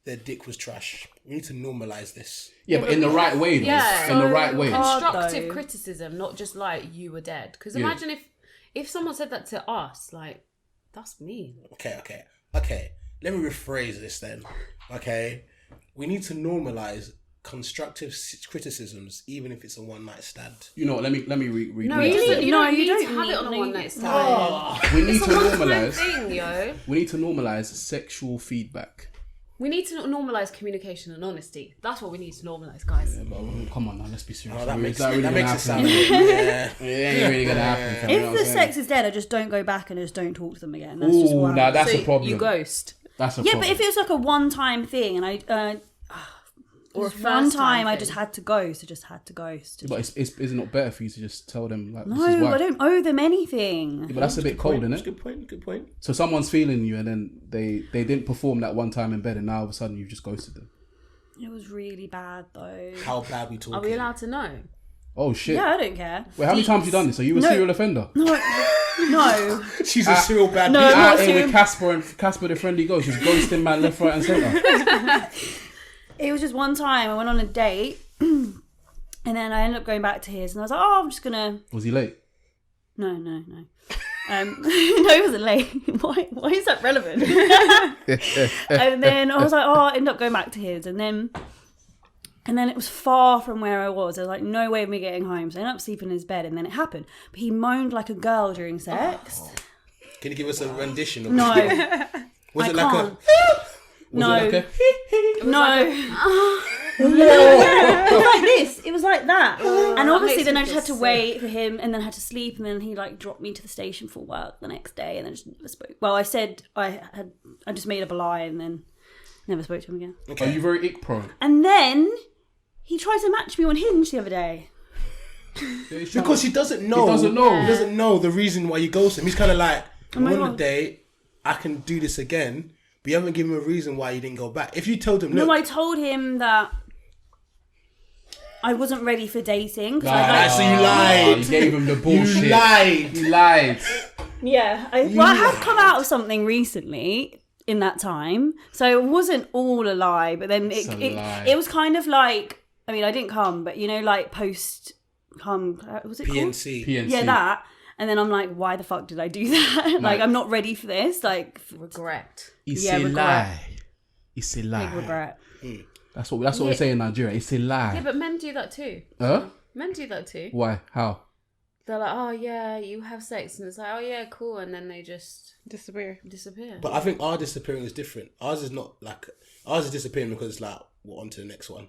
their dick was trash. We need to normalize this. Yeah, but in the right way though. Yeah. In the right way. Constructive though. criticism, not just like you were dead. Because Yeah. imagine if someone said that to us, like, that's mean. Okay. Let me rephrase this then. Okay. We need to normalize constructive criticisms, even if it's a one night stand. You know what? Let me read. No, read you that. don't need to have it on a one night stand. We need It's to a one-time normalize. thing, yo. We need to normalize sexual feedback. We need to normalize communication and honesty. That's what we need to normalize, guys. Yeah, but come on now, let's be serious. Oh, that Is makes really it gonna sound happen? yeah. It ain't really gonna happen. fam, you know If what the I'm saying? sex is dead, I just don't go back and just don't talk to them again. That's just Ooh, what now happens. that's So a problem. you ghost. That's a Yeah, problem. but if it was like a one-time thing and Or a just one first time I thing. just had to ghost, I just had to ghost. But is it not better for you to just tell them like this is No, why? I don't owe them anything. Yeah, but that's a bit cold, isn't That's it? a good point. So someone's feeling you, and then they didn't perform that one time in bed, and now all of a sudden you've just ghosted them. It was really bad though. How bad we talking? Are we allowed to know? Oh shit! Yeah, I don't care. Wait, how many times have you done this? Are you a No. serial offender? No. She's a serial bad no, bitch. I'm Out not here serial. with Casper and Casper the friendly ghost, just ghosting man left, right, and centre. It was just one time I went on a date and then I ended up going back to his and I was like, oh, I'm just gonna... Was he late? No. No, he wasn't late. Why is that relevant? And then I was like, oh, I ended up going back to his and then it was far from where I was. There was like no way of me getting home. So I ended up sleeping in his bed and then it happened. But he moaned like a girl during sex. Can you give us a rendition of No. this? Was I it like can't. No. Was it okay? No. It was like this. It was like that. And obviously makes then me I just feel had to sick. wait for him and then had to sleep and then he like dropped me to the station for work the next day and then just never spoke. Well, I said I just made up a lie and then never spoke to him again. Are you very ick prone? And then he tried to match me on Hinge the other day. Because he doesn't know. He doesn't know. He doesn't know the reason why you ghost him. He's kind of like, I'm my on a God. date, I can do this again, but you haven't given him a reason why you didn't go back. If you told him, look, No, I told him that I wasn't ready for dating. 'Cause Ah, so you You lied. gave him the bullshit. You lied. You lied. Yeah, I have come out of something recently in that time, so it wasn't all a lie. But then It's a lie. it was kind of like, I mean, I didn't come, but you know, like post come, was it called? PNC. PNC. Yeah, that. And then I'm like, why the fuck did I do that? Like, I'm not ready for this. Like, Regret. It's Yeah, a regret. lie. It's a lie. big regret. That's what we say in Nigeria. It's a lie. Yeah, but men do that too. Huh? Men do that too. Why? How? They're like, oh yeah, you have sex, and it's like, oh yeah, cool, and then they just Disappear. disappear. But I think our disappearing is different. Ours is not like ours is disappearing because it's like we're on to the next one.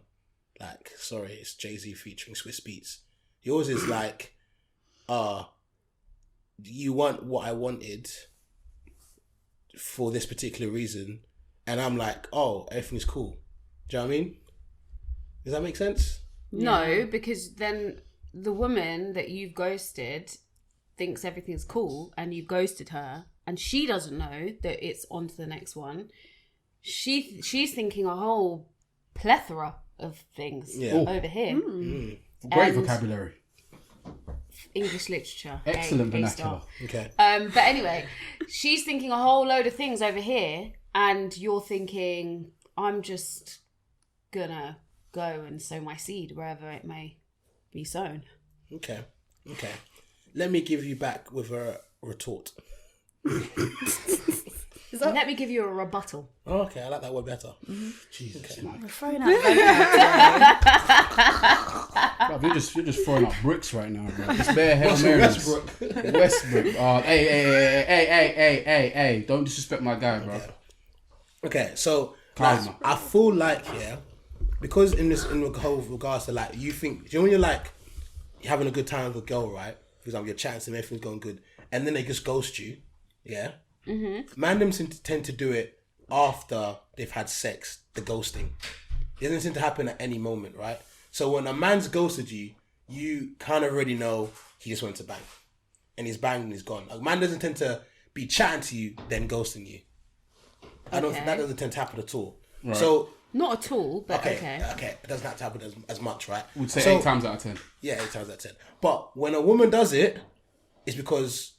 Like, sorry, it's Jay-Z featuring Swiss Beats. Yours is like, you want what I wanted for this particular reason, and I'm like, oh, everything's cool. Do you know what I mean? Does that make sense? No, because then the woman that you've ghosted thinks everything's cool, and you ghosted her, and she doesn't know that it's on to the next one. She's thinking a whole plethora of things over here. Great And- vocabulary. English literature. Excellent A vernacular. star. Okay. But anyway, she's thinking a whole load of things over here, and you're thinking, I'm just gonna go and sow my seed wherever it may be sown. Okay. Let me give you back with a retort. Let me give you a rebuttal. Oh, okay, I like that word better. Jesus. Okay. We're throwing out vocab Bruv, you're just throwing up bricks right now, bro. It's bare Hail Marys. Westbrook. Hey. Don't disrespect my guy, bro. Okay, so Calma. like, I feel like because in whole regards to like you think, do you know when you're like you're having a good time with a girl, right? For example, you're chatting to them, everything's going good, and then they just ghost you, yeah. Man, them tend to do it after they've had sex. The ghosting, it doesn't seem to happen at any moment, right? So when a man's ghosted you, you kind of already know he just went to bang, and he's banged and he's gone. A man doesn't tend to be chatting to you then ghosting you. That doesn't tend to happen at all. Right. So Not at all, but okay. it doesn't have to happen as much, right? We'd say 8 times out of 10. Yeah, 8 times out of 10. But when a woman does it, it's because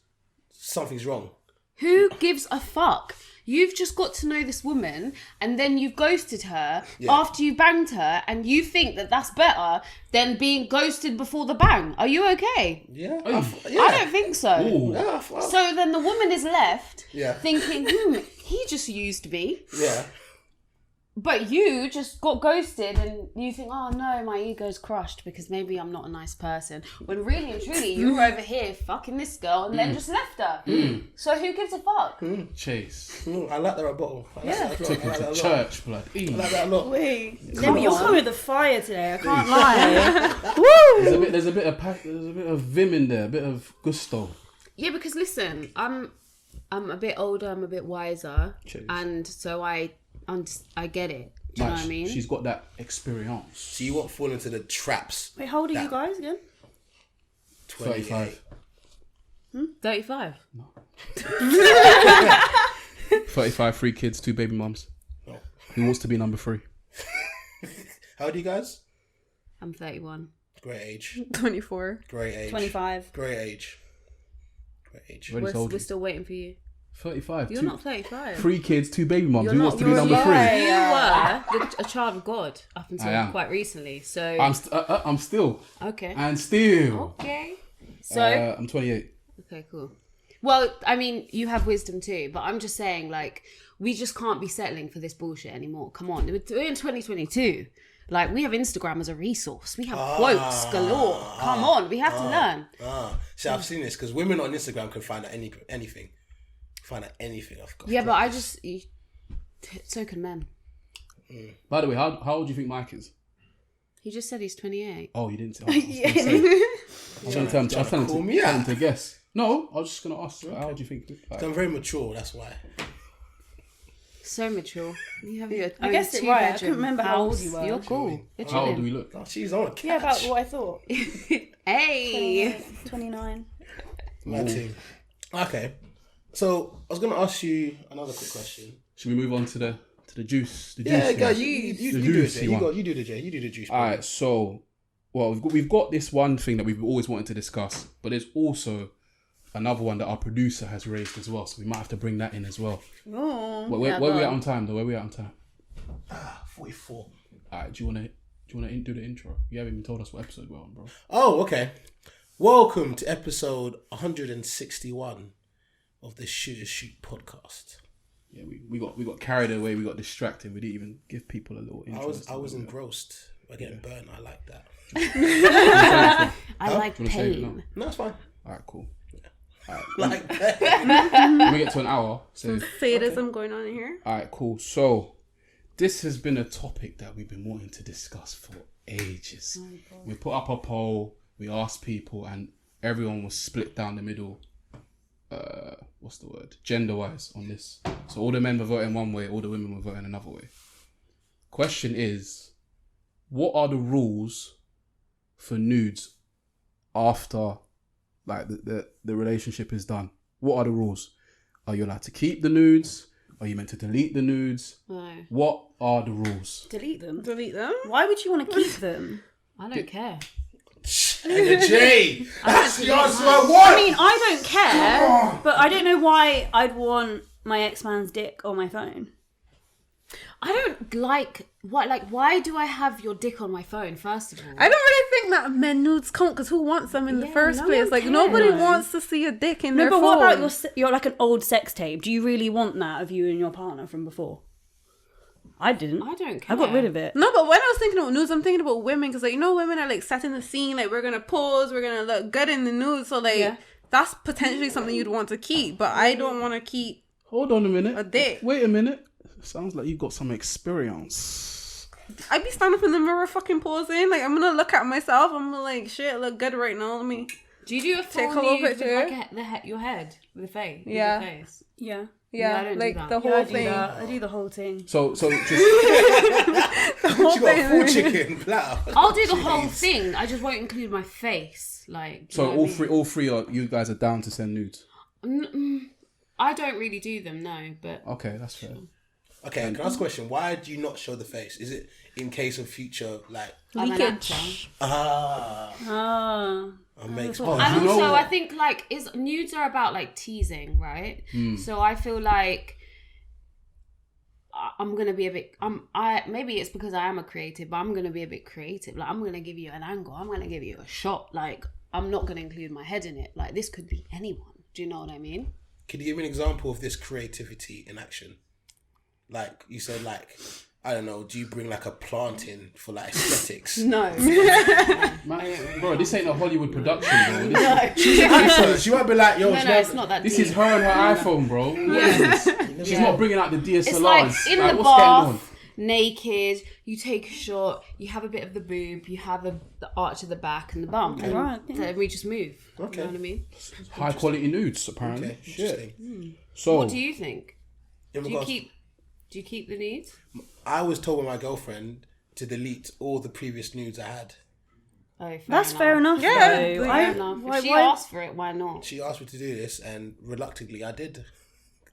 something's wrong. Who gives a fuck? You've just got to know this woman, and then you've ghosted her after you banged her, and you think that that's better than being ghosted before the bang. Are you okay? Yeah, I don't think so. Yeah, So then the woman is left Yeah. thinking, he just used me. yeah. But you just got ghosted and you think, oh no, my ego's crushed because maybe I'm not a nice person. When really and truly, you were over here fucking this girl and then just left her. So who gives a fuck? Chase. I like the rebuttal. I like that a lot. Take I him like to that a lot. church, blood. I like that a lot. Wait, you're coming with the fire today. I can't lie. Woo! There's a bit of vim in there, a bit of gusto. Yeah, because listen, I'm a bit older, I'm a bit wiser, Cheers. and so I get it. Do you know what I mean? She's got that experience. So you won't fall into the traps. Wait, how old are you guys again? 35. 35. 35, 3 kids, 2 baby mums. No. Who wants to be number 3? How old are you guys? I'm 31. Great age. 24. Great age. 25. Great age. Great age. Already told We're you. still waiting for you. 35. You're not 35. 3 kids, 2 baby mums. You're Who not- wants to be you're number a 3? liar. You were a child of God up I until am. quite recently. So I'm still. okay. And still. Okay. So I'm 28. okay, cool. Well, I mean, you have wisdom too, but I'm just saying, like, we just can't be settling for this bullshit anymore. Come on, we're in 2022. Like, we have Instagram as a resource. We have quotes galore. Come on, we have to learn. See, I've seen this because women on Instagram can find out anything. Find out anything. Yeah, but so can men. By the way, how old do you think Mike is? He just said he's 28. Oh, you didn't say. I was going to tell him to guess. No, I was just going to ask. How old do you think? Like, I'm very mature, that's why. So mature. You have your I own guessed it right. I couldn't two-bedroom remember how old house. you were. You're cool. You're how old do chilling. we look? Oh, jeez, I want to catch. Yeah, about what I thought. Hey. 29. My team. Okay. So, I was going to ask you another quick question. Should we move on to the juice? The Yeah, juice guys, one? you The do it, juicy Jay. one. You do the J. You do the juice. All right, so we've got this one thing that we've always wanted to discuss, but there's also another one that our producer has raised as well, so we might have to bring that in as well. Oh. Where we at on time though? Where we at on time? 44. All right, do you wanna do the intro? You haven't even told us what episode we're on, bro. Oh, okay. Welcome to episode 161 of the Shoot podcast. Yeah, we got carried away. We got distracted. We didn't even give people a little intro. I was engrossed by getting burnt. I like that. I like pain. No, it's fine. All right, cool. Like that. When we get to an hour, so Sadism going on in here. all right, cool. So this has been a topic that we've been wanting to discuss for ages. We put up a poll. We asked people, and everyone was split down the middle. What's the word? Gender-wise on this. So all the men were voting one way, all the women were voting another way. Question is, what are the rules for nudes after like the relationship is done? What are the rules? Are you allowed to keep the nudes? Are you meant to delete the nudes? No. What are the rules? Delete them. Delete them. Why would you want to keep them? I don't care. Jay, that's the answer I I want. mean, I don't care, but I don't know why I'd want my ex-man's dick on my phone. I don't like what. Like, why do I have your dick on my phone? First of all, I don't really think that men nudes count because who wants them in the Yeah, first no place? one Like cares. nobody wants to see a dick in No, their but phone. what about your like an old sex tape? Do you really want that of you and your partner from before? I didn't. I don't care. I got rid of it. No, but when I was thinking about nudes, I'm thinking about women because, like, you know, women are like setting the scene, like we're gonna pose, we're gonna look good in the nude, so like Yeah. that's potentially something you'd want to keep. But I don't want to keep Hold on a minute. a dick. Wait a minute. Sounds like you've got some experience. I'd be standing up in the mirror, fucking posing. Like I'm gonna look at myself. I'm gonna like, shit, I look good right now. Let me. Do you do a full Take a little nude with picture. like your head with the face? With Yeah. your face? Yeah. Yeah, I don't do like that. the Yeah, whole I do thing. that. I do the whole thing. So just The whole She got a full thing. chicken platter. I'll do the whole Jeez. thing. I just won't include my face. Like, do so you know all what I mean? all three are you guys are down to send nudes. I don't really do them, no. But Okay, that's fair. Okay, can I ask a question? Why do you not show the face? Is it in case of future, like, I'm an Leakage. actor. Ah. makes what- And you know also, what? I think like nudes are about like teasing, right? So I feel like I'm gonna be a bit. Maybe it's because I am a creative, but I'm gonna be a bit creative. Like I'm gonna give you an angle. I'm gonna give you a shot. Like I'm not gonna include my head in it. Like this could be anyone. Do you know what I mean? Can you give me an example of this creativity in action? Like you said, like, I don't know, do you bring like a plant in for like aesthetics? No. Man, bro, this ain't a Hollywood production, bro. She's an actor. She might be like, yo, No, it's not that. This deep. is her and her iPhone, bro. Yeah. She's not bringing out the DSLRs. It's like in the what's going on? bath, naked. You take a shot. You have a bit of the boob. You have the arch of the back and the bum. And Right, yeah. then we just move. Okay. You know what I mean? High quality nudes, apparently. Okay, interesting. So What do you think? In Do you regards- keep the nudes? I was told by my girlfriend to delete all the previous nudes I had. Oh, That's fair enough. Yeah, though. fair I- Enough. why- If she why- asked for it, why not? She asked me to do this, and reluctantly, I did.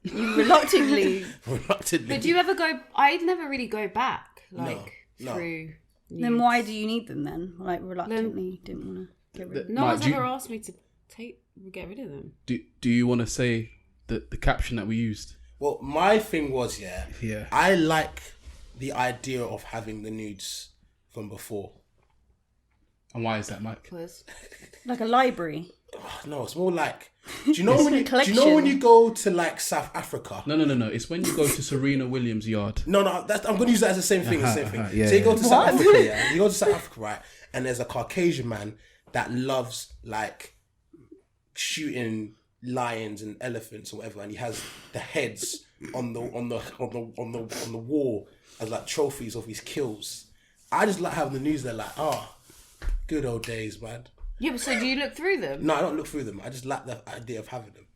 You reluctantly. Reluctantly. But do you ever go? I'd never really go back, like No. through. Then why do you need them then? Like reluctantly didn't want to get rid of them. No Mike, one's do you- ever asked me to get rid of them. do you want to say the caption that we used? Well, my thing was, Yeah. I like the idea of having the nudes from before. And why is that, Mike? Because Like a library. No, it's more like, do you know when a you, do you know collection. when you go to like South Africa? No. It's when you go to Serena Williams' yard. No, that's, I'm going to use that as the same thing. yeah, So you go to yeah. South Africa, yeah. You go to South Africa, right? And there's a Caucasian man that loves like shooting lions and elephants or whatever, and he has the heads on the wall as like trophies of his kills. I just like having the news there, like, good old days, man. yeah, but so do you look through them? No, I don't look through them. I just like the idea of having them.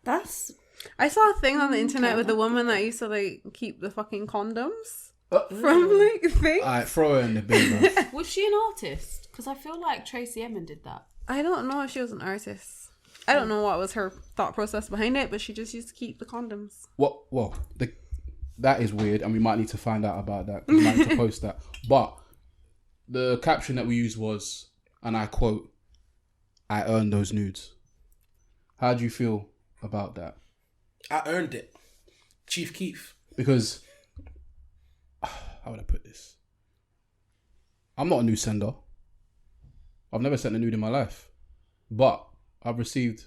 That's I saw a thing on the internet with the woman that used to like keep the fucking condoms from like thing. Alright, throw her in the bin, bro. Was she an artist? Because I feel like Tracy Emin did that. I don't know if she was an artist. I don't know what was her thought process behind it, but she just used to keep the condoms. That is weird, and we might need to find out about that. We might need to post that. But the caption that we used was, and I quote, "I earned those nudes." How do you feel about that? I earned it. Chief Keef. Because how would I put this? I'm not a nude sender. I've never sent a nude in my life. but I've received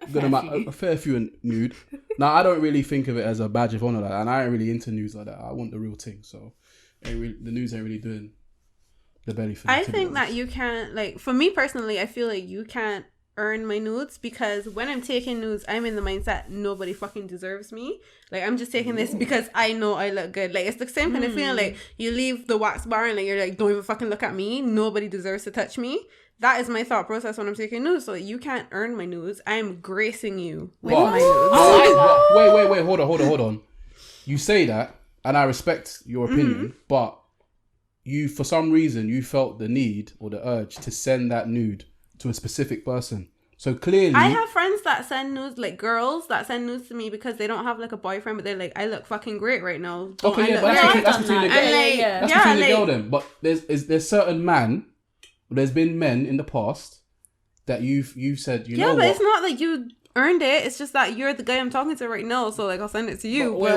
a fair few nude. Now, I don't really think of it as a badge of honor, like that, and I ain't really into news like that. I want the real thing, so the news ain't really doing the belly thing. I think that you can't, like, for me personally, I feel like you can't earn my nudes, because when I'm taking nudes, I'm in the mindset nobody fucking deserves me. Like, I'm just taking this because I know I look good. Like, it's the same kind of feeling, like, you leave the wax bar and, like, you're like, don't even fucking look at me, nobody deserves to touch me. That is my thought process when I'm taking nudes. So you can't earn my nudes. I am gracing you with my nudes. Wait, hold on. You say that, and I respect your opinion, but you, for some reason, you felt the need or the urge to send that nude to a specific person. So clearly, I have friends that send nudes, like girls that send nudes to me because they don't have like a boyfriend, but they're like, I look fucking great right now. Okay, yeah, but that's between the girl. That's between the girl then. But there's certain there's been men in the past that you've said, you know what? Yeah, but it's not like you earned it. It's just that you're the guy I'm talking to right now. So like, I'll send it to you. Wait.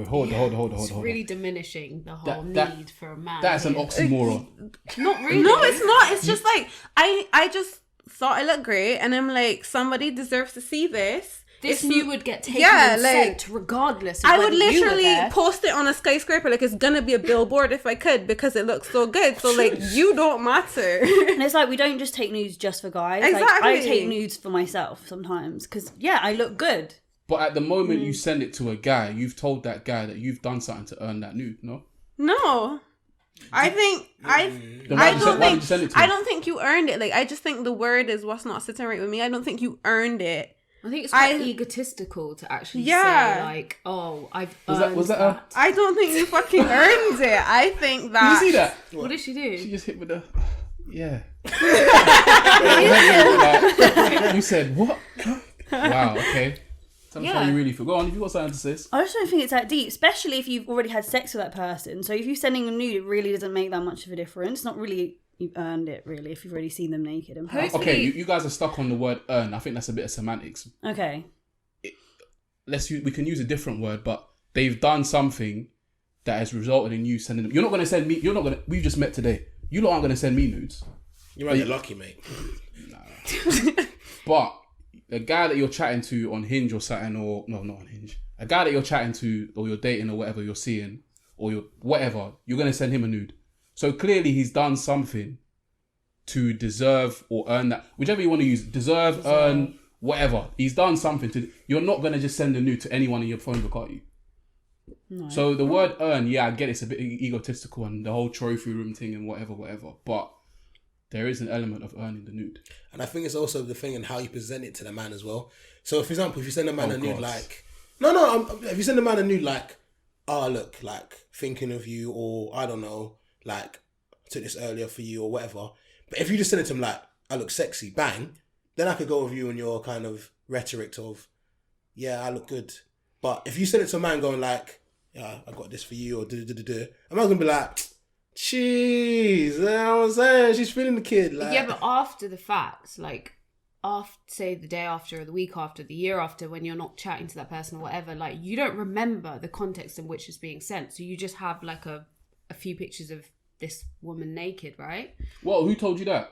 Hold on. It's really diminishing the whole need for a man. That's an oxymoron. Not really. No, it's not. It's just like, I just thought I looked great, and I'm like, somebody deserves to see this. This nude would get taken and sent regardless of I would whether you were literally there. post it on a skyscraper, like it's gonna be a billboard if I could, because it looks so good. So like, you don't matter. And it's like, we don't just take nudes just for guys. Exactly. Like, I take nudes for myself sometimes because I look good. But at the moment you send it to a guy, you've told that guy that you've done something to earn that nude, no? No. I think I don't think you earned it. Like, I just think the word is what's not sitting right with me. I don't think you earned it. I think it's quite egotistical to actually say, like, oh, I've earned was that. I don't think you fucking earned it. I think that... Did you see that? What did she do? She just hit with the... Yeah. You said, what? Wow, okay. Tell me how you really feel. Go on, if you've got something to say. I just don't think it's that deep, especially if you've already had sex with that person. So if you're sending a nude, it really doesn't make that much of a difference. Not really... You've earned it, really, if you've already seen them naked. And okay, you guys are stuck on the word earn. I think that's a bit of semantics. Okay. We can use a different word, but they've done something that has resulted in you sending them. You're not going to send me... We've just met today. You lot aren't going to send me nudes. You're lucky, mate. Nah. But the guy that you're chatting to on Hinge or something, or... No, not on Hinge. A guy that you're chatting to, or you're dating, or whatever you're seeing, or you're whatever, you're going to send him a nude. So clearly he's done something to deserve or earn that. Whichever you want to use. Deserve, earn, whatever. He's done something to... You're not going to just send a nude to anyone in your phone book, are you? No. So the word earn, I get it's a bit egotistical and the whole trophy room thing and whatever. But there is an element of earning the nude. And I think it's also the thing in how you present it to the man as well. So for example, if you send a man a nude like... if you send a man a nude like, oh, look, like, thinking of you, or I don't know... like, I took this earlier for you or whatever. But if you just send it to him like, I look sexy, bang, then I could go with you and your kind of rhetoric of, yeah, I look good. But if you send it to a man going like, yeah, I got this for you, or da-da-da-da-da, I'm not going to be like, jeez, you know what I'm saying? She's feeling the kid. Like. Yeah, but after the fact, like, after, say, the day after, or the week after, the year after, when you're not chatting to that person or whatever, like, you don't remember the context in which it's being sent. So you just have like a few pictures of this woman naked, right? Well, who told you that?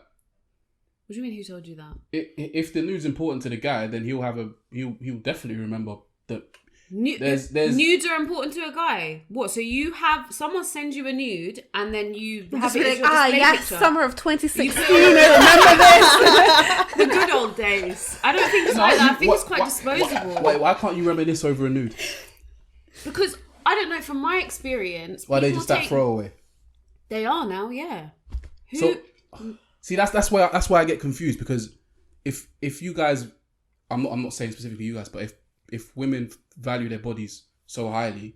What do you mean, who told you that? If the nude's important to the guy, then he'll definitely remember that. There's nudes are important to a guy. What? So you have someone send you a nude, and then you have it as your display picture. Summer of 2016. I remember this. The good old days. I don't think it's like that. I think it's quite disposable. Why can't you reminisce over a nude? Because I don't know, from my experience. Why they just that throwaway? They are now, yeah. See, that's why I get confused, because if you guys, I'm not saying specifically you guys, but if women value their bodies so highly,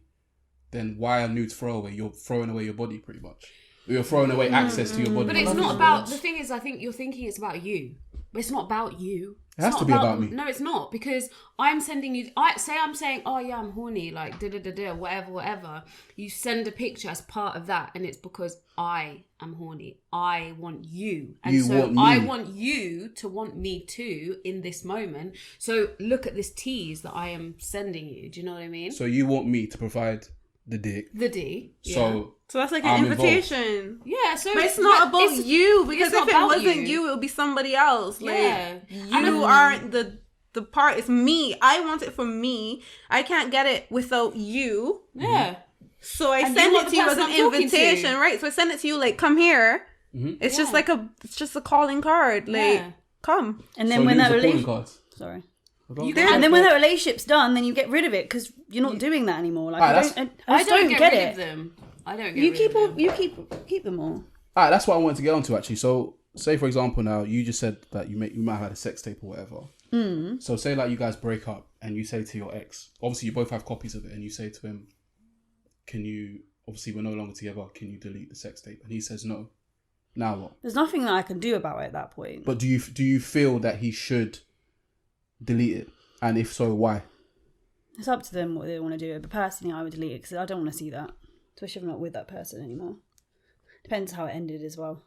then why are nudes throwaway? You're throwing away your body pretty much. You're throwing away access to your body. But it's not about, the thing is, I think you're thinking it's about you. But it's not about you. It has to be about me. No, it's not, because I'm sending you... I'm saying, oh yeah, I'm horny, like da-da-da-da, whatever. You send a picture as part of that, and it's because I am horny. I want you. And I want you to want me too in this moment. So look at this tease that I am sending you. Do you know what I mean? So you want me to provide the dick. The D. So that's like I'm an invitation. Yeah, so But it's not about you, because it's if it not wasn't about you, it would be somebody else. Like, Yeah. you aren't the part. It's me. I want it for me. I can't get it without you. Yeah. So I And send you are it the to you as person an I'm talking invitation, to. right? So I send it to you like, come here. It's just like it's just a calling card. Like, come. And then so when lose that the calling relationship, cards. sorry. And And then when that relationship's done, then you get rid of it because you're not doing that anymore. Like, Alright, I just don't get rid it. of them. I don't get You rid keep of all, them. you keep them all. Alright, that's what I wanted to get onto actually. So, say for example, now you just said that you might have had a sex tape or whatever. So, say like you guys break up and you say to your ex, obviously you both have copies of it, and you say to him, "Can you? Obviously, we're no longer together. Can you delete the sex tape?" And he says no. Now what? There's nothing that I can do about it at that point. But do you feel that he should delete it? And if so, why? It's up to them what they want to do. But personally, I would delete it because I don't want to see that. Especially if I'm not with that person anymore. Depends how it ended as well.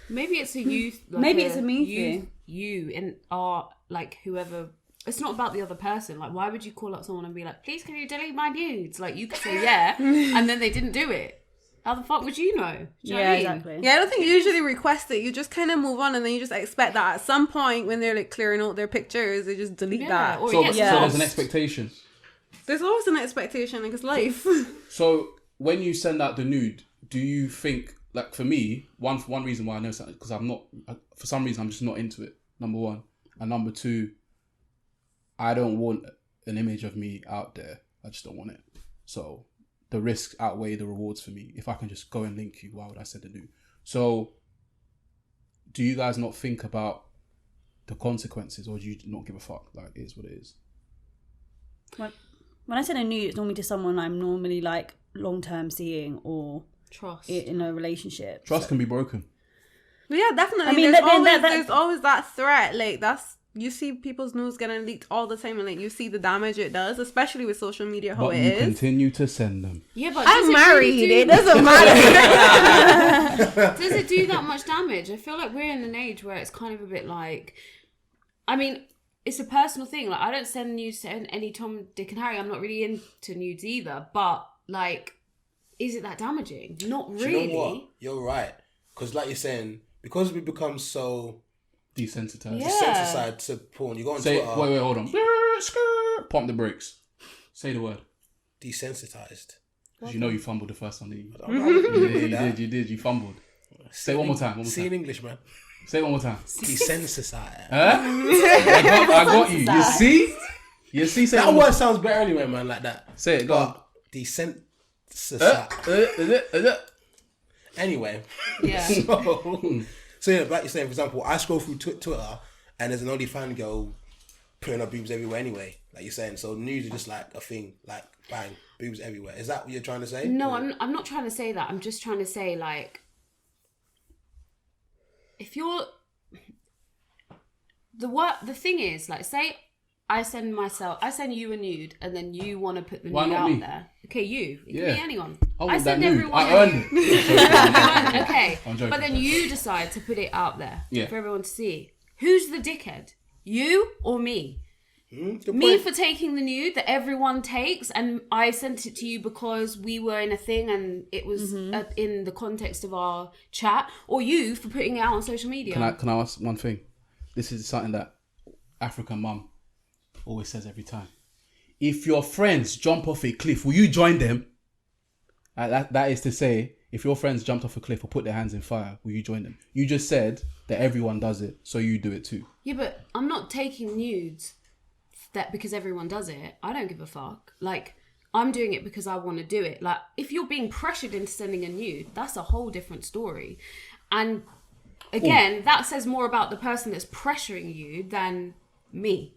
Maybe it's a you. Like Maybe it's a me you, thing. You and are like whoever. It's not about the other person. Like, why would you call up someone and be like, "Please, can you delete my nudes?" Like, you could say yeah, and then they didn't do it. How the fuck would you know? Do you know what I mean? Exactly. Yeah, I don't think you usually request it. You just kind of move on, and then you just expect that at some point when they're like clearing out their pictures, they just delete that. Or So, it gets so there's an lost. expectation. There's always an expectation, like it's life. So when you send out the nude, do you think, like for me, one reason why I know something, because I'm not, for some reason I'm just not into it, number one. And number two, I don't want an image of me out there. I just don't want it. So the risks outweigh the rewards for me. If I can just go and link you, why would I send a nude? So do you guys not think about the consequences, or do you not give a fuck? Like, it is what it is. When I send a nude, it's normally to someone I'm normally like long-term seeing or Trust. in a relationship. Trust can be broken. Yeah, definitely. I mean, there's always that threat. Like, that's, you see people's news getting leaked all the time, and like you see the damage it does, especially with social media, how But it you is. continue to send them. Yeah, but I'm does it married. really It doesn't matter. Does it do that much damage? I feel like we're in an age where it's kind of a bit like, I mean, it's a personal thing. Like, I don't send nudes to any Tom, Dick and Harry. I'm not really into nudes either. But like, is it that damaging? Not really. Do you know what? You're right. Because like you're saying, because we become so Desensitized. Yeah. desensitized to porn, you go on Say, Twitter, wait, hold on. Pump the brakes. Say the word. desensitized. Because you know you fumbled the first one, didn't you? You did. You fumbled. Say it one more time. See in English, man. Say it one more time. Desensitized. Huh? I got you. You see? You see? Say it That one more word sounds better anyway, man, like that. Say it, go on. But desensitized. Anyway. Yeah. So yeah, like you're saying, for example, I scroll through Twitter and there's an OnlyFans girl putting her boobs everywhere anyway, like you're saying. So news is just like a thing, like bang, boobs everywhere. Is that what you're trying to say? No, I'm not trying to say that. I'm just trying to say, like, if you're the thing is, like, say I send you a nude, and then you want to put the Why nude not out me? there. Okay, you. It Yeah. can be anyone. I want that send nude. everyone. I earned it. Okay, I'm joking. but then you decide to put it out there Yeah. for everyone to see. Who's the dickhead? You or me? Good Me point. for taking the nude that everyone takes, and I sent it to you because we were in a thing and it was in the context of our chat, or you for putting it out on social media. Can I ask one thing? This is something that African mum always says every time. If your friends jump off a cliff, will you join them? That is to say, if your friends jumped off a cliff or put their hands in fire, will you join them? You just said that everyone does it, so you do it too. Yeah, but I'm not taking nudes that because everyone does it. I don't give a fuck. Like, I'm doing it because I want to do it. Like, if you're being pressured into sending a nude, that's a whole different story. And again, that says more about the person that's pressuring you than me.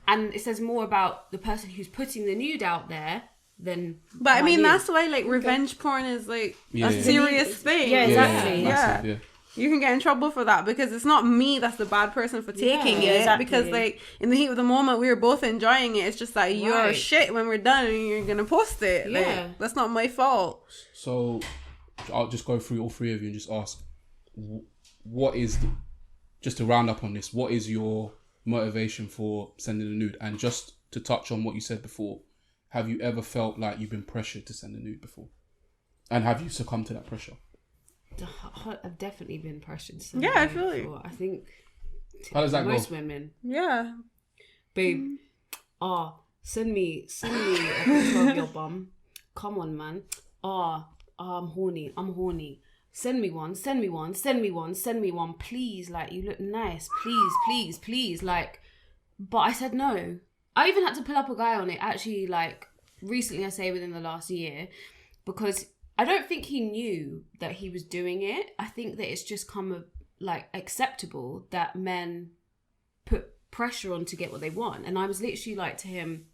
And it says more about the person who's putting the nude out there than But I my mean, nude. that's why like revenge porn is like Yeah, a yeah. serious thing. Yeah, exactly. Massive, Yeah. You can get in trouble for that because it's not me that's the bad person for taking Yeah, it. exactly. Because like in the heat of the moment, we were both enjoying it. It's just like you're Right. shit when we're done and you're gonna post it. Like, Yeah. that's not my fault. So I'll just go through all three of you and just ask, what is, just to round up on this, what is your motivation for sending a nude? And just to touch on what you said before, have you ever felt like you've been pressured to send a nude before? And have you succumbed to that pressure? I've definitely been pressured. To Yeah, I feel like. I think How does that go? most women, Yeah. babe. Send me a picture of your bum. Come on, man. I'm horny. Send me one. Please, like, you look nice. Please. Like, but I said no. I even had to pull up a guy on it, actually, like, recently, I say within the last year, because I don't think he knew that he was doing it. I think that it's just come, like, acceptable that men put pressure on to get what they want. And I was literally like to him,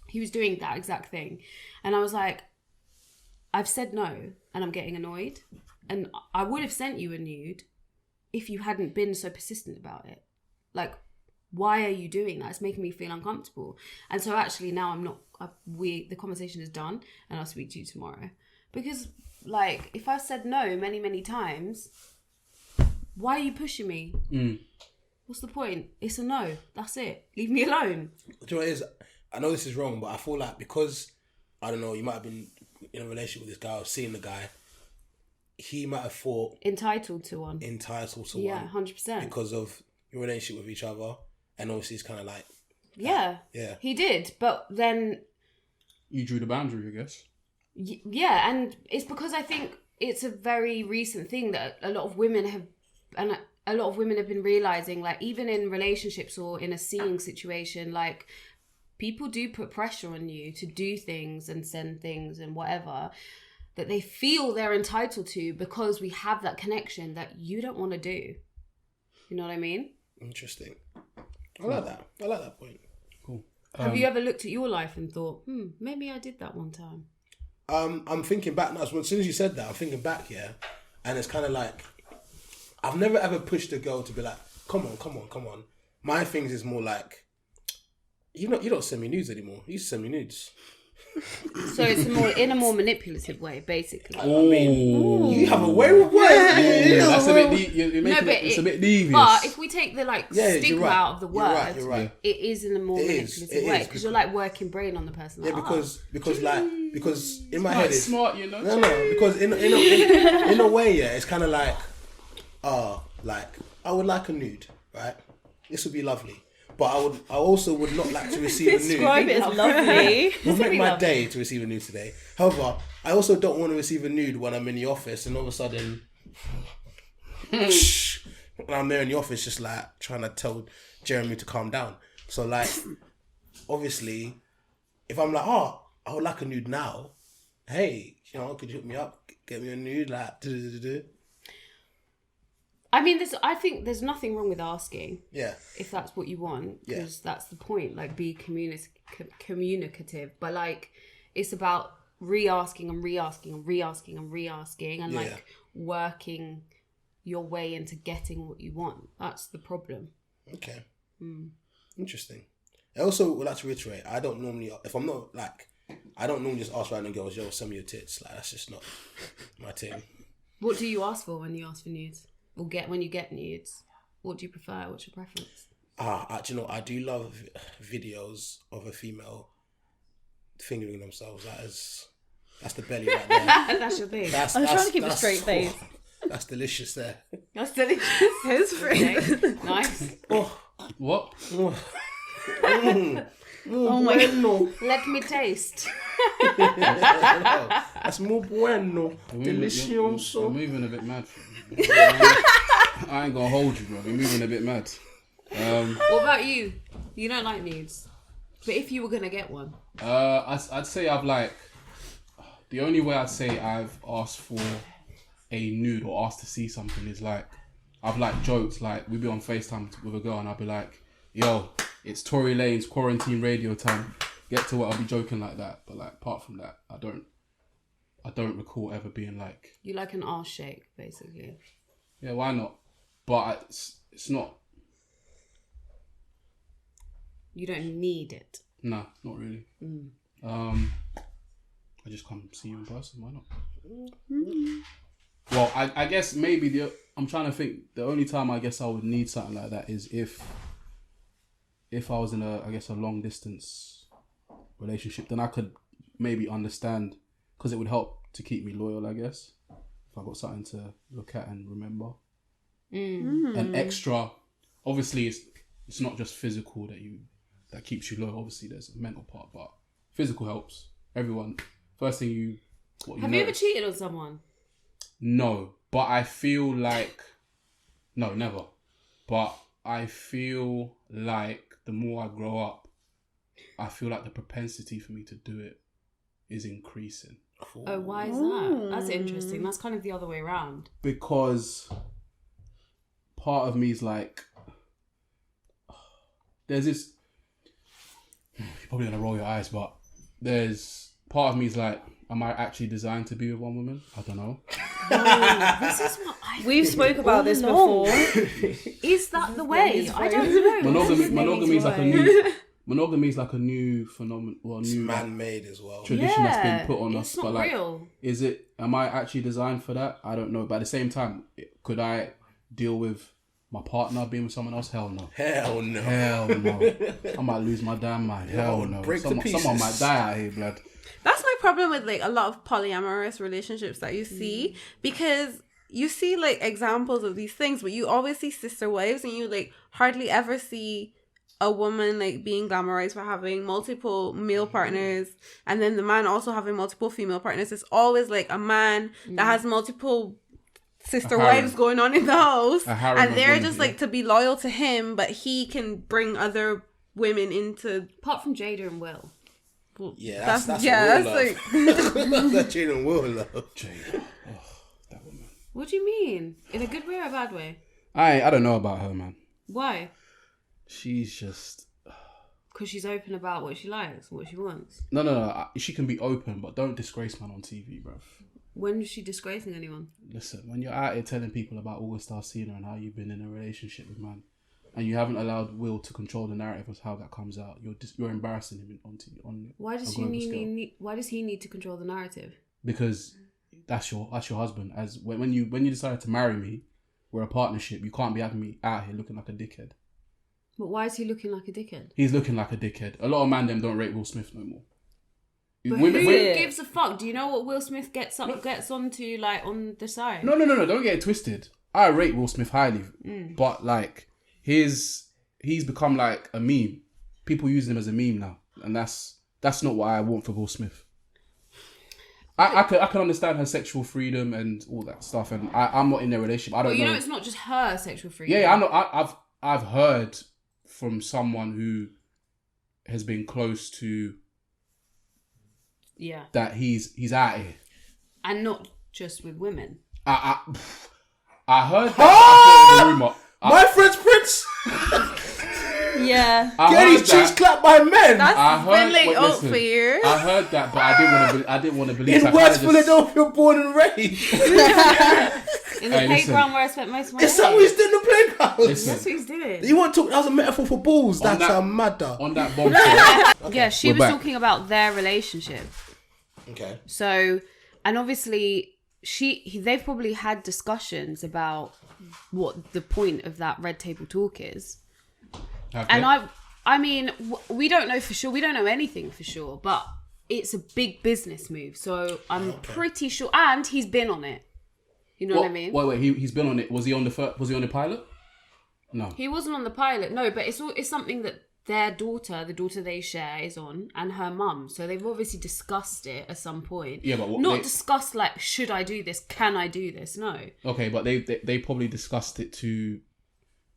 he was doing that exact thing. And I was like, I've said no, and I'm getting annoyed. And I would have sent you a nude if you hadn't been so persistent about it. Like, why are you doing that? It's making me feel uncomfortable. And so actually now I'm not, the conversation is done, and I'll speak to you tomorrow. Because, like, if I've said no many, many times, why are you pushing me? What's the point? It's a no. That's it. Leave me alone. Do you know what it is? I know this is wrong, but I feel like because, I don't know, you might have been in a relationship with this guy or seeing the guy, he might have thought... Entitled to one. Yeah, 100%. Because of your relationship with each other. And obviously it's kind of like... Yeah. He did. But then... You drew the boundary, I guess. Yeah, and it's because I think it's a very recent thing that a lot of women have been realizing, like, even in relationships or in a seeing situation, like, people do put pressure on you to do things and send things and whatever that they feel they're entitled to because we have that connection that you don't want to do. You know what I mean? Interesting. I like that. I like that point. Cool. Have you ever looked at your life and thought, maybe I did that one time? I'm thinking back now. As soon as you said that, I'm thinking back, yeah. And it's kind of like, I've never ever pushed a girl to be like, come on. My things is more like, you don't send me nudes anymore. You used to send me nudes. So it's in a more manipulative way, basically. I mean, you have a way with words. That's a bit deep. It's a bit devious. But if we take the stigma right. out of the word, You're right. it is in a more manipulative way because you're like working brain on the person. Yeah, because in my head it's smart, you know. No, because in a way, yeah, it's kind of like, like I would like a nude, right? This would be lovely. But I also would not like to receive a nude. Describe it as lovely. It would make my day to receive a nude today. However, I also don't want to receive a nude when I'm in the office and all of a sudden, when I'm there in the office, just like trying to tell Jeremy to calm down. So like, obviously, if I'm like, I would like a nude now. Hey, could you hook me up? Get me a nude, like, I mean, I think there's nothing wrong with asking. Yeah. If that's what you want, because that's the point. Like, be communicative, but like, it's about re-asking and like working your way into getting what you want. That's the problem. Okay. Interesting. I also would like to reiterate, I don't normally just ask random girls, yo, send me your tits. Like, that's just not my thing. What do you ask for when you ask for nudes? Or when you get nudes? What do you prefer? What's your preference? Actually, I do love videos of a female fingering themselves. That's the belly right there. That's your thing. I was trying to keep a straight face. That's delicious there. That's delicious. His friend. Nice. What? Oh my God. Let me taste. That's muy bueno. Delicioso. You're moving a bit mad. I ain't gonna hold you, bro. You're moving a bit mad. What about you? You don't like nudes. But if you were going to get one? I'd say the only way I'd say I've asked for a nude or asked to see something is like, I've like joked, like we'd be on FaceTime with a girl and I'd be like, yo, it's Tory Lane's quarantine radio time. Get to it, I'll be joking like that. But like, apart from that, I don't recall ever being like... You like an arse shake, basically. Yeah, why not? But it's not... You don't need it. Nah, not really. I just come see you in person, why not? Well, I guess maybe I'm trying to think, the only time I guess I would need something like that is if I was in a long distance relationship, then I could maybe understand, because it would help to keep me loyal, I guess. If I got something to look at and remember. An extra, obviously it's not just physical that keeps you loyal. Obviously there's a mental part, but physical helps. Everyone, first thing Have you ever cheated on someone? No, but I feel like, no, never. But I feel like the more I grow up, I feel like the propensity for me to do it is increasing. Oh, why is that? That's interesting. That's kind of the other way around. Because part of me is like, there's this, you're probably going to roll your eyes, but there's part of me is like, am I actually designed to be with one woman? I don't know. This is what We've spoke about this before. Is that the way? I don't know. Monogamy is like a new phenomenon. Well, It's new man-made as well. tradition that's been put on us. It's not But like, real. is it? Am I actually designed for that? I don't know. But at the same time, could I deal with my partner being with someone else? Hell no. Hell no. Hell no. I might lose my damn mind. Hell no. break to Someone pieces. might die out here, blood. That's my problem with like a lot of polyamorous relationships that you see, because you see like examples of these things, but you always see sister wives, and you like hardly ever see a woman like being glamorized for having multiple male partners, and then the man also having multiple female partners. It's always like a man that has multiple sister wives going on in the house, and they're just like to be loyal to him, but he can bring other women into. Apart from Jada and Will. Yeah, that's like that's Jada and Will love. Jada. Oh, that woman. What do you mean? In a good way or a bad way? I don't know about her, man. Why? She's just... Because she's open about what she likes, what she wants. No. She can be open, but don't disgrace man on TV, bruv. When is she disgracing anyone? Listen, when you're out here telling people about August Alsina and how you've been in a relationship with man, and you haven't allowed Will to control the narrative of how that comes out, you're embarrassing him on. Why does he need to control the narrative? Because that's your husband. As when you decided to marry me, we're a partnership. You can't be having me out here looking like a dickhead. But why is he looking like a dickhead? He's looking like a dickhead. A lot of man them don't rate Will Smith no more. But who gives a fuck? Do you know what Will Smith gets onto like on the side? No. Don't get it twisted. I rate Will Smith highly, but like he's become like a meme. People use him as a meme now, and that's not what I want for Will Smith. I can understand her sexual freedom and all that stuff, and I'm not in their relationship. I don't know. But you know, it's not just her sexual freedom. Yeah, I know. I've heard from someone who has been close to. Yeah. That he's out here. And not just with women. I heard that. The rumor. My friend's Prince. Yeah. Get his cheeks clapped by men. That's been like out for years. I heard that, but I didn't want to believe. In West Philadelphia, born and raised. In the playground where I spent most of my life. Is that what he's doing in the playground? Listen. That's what he's doing. You want to talk? That was a metaphor for balls. On That's that- a matter. On that bombshell. Yeah, she We're was back. talking about their relationship. Okay. So, and obviously, they've probably had discussions about what the point of that red table talk is. Okay. And I mean, we don't know for sure. We don't know anything for sure, but it's a big business move. So I'm pretty sure, and he's been on it. You know what I mean? Wait. He's been on it. Was he on the pilot? No. He wasn't on the pilot. No, but it's something that their daughter, the daughter they share, is on, and her mum. So they've obviously discussed it at some point. Yeah, but discussed like, should I do this? Can I do this? No. Okay, but they probably discussed it to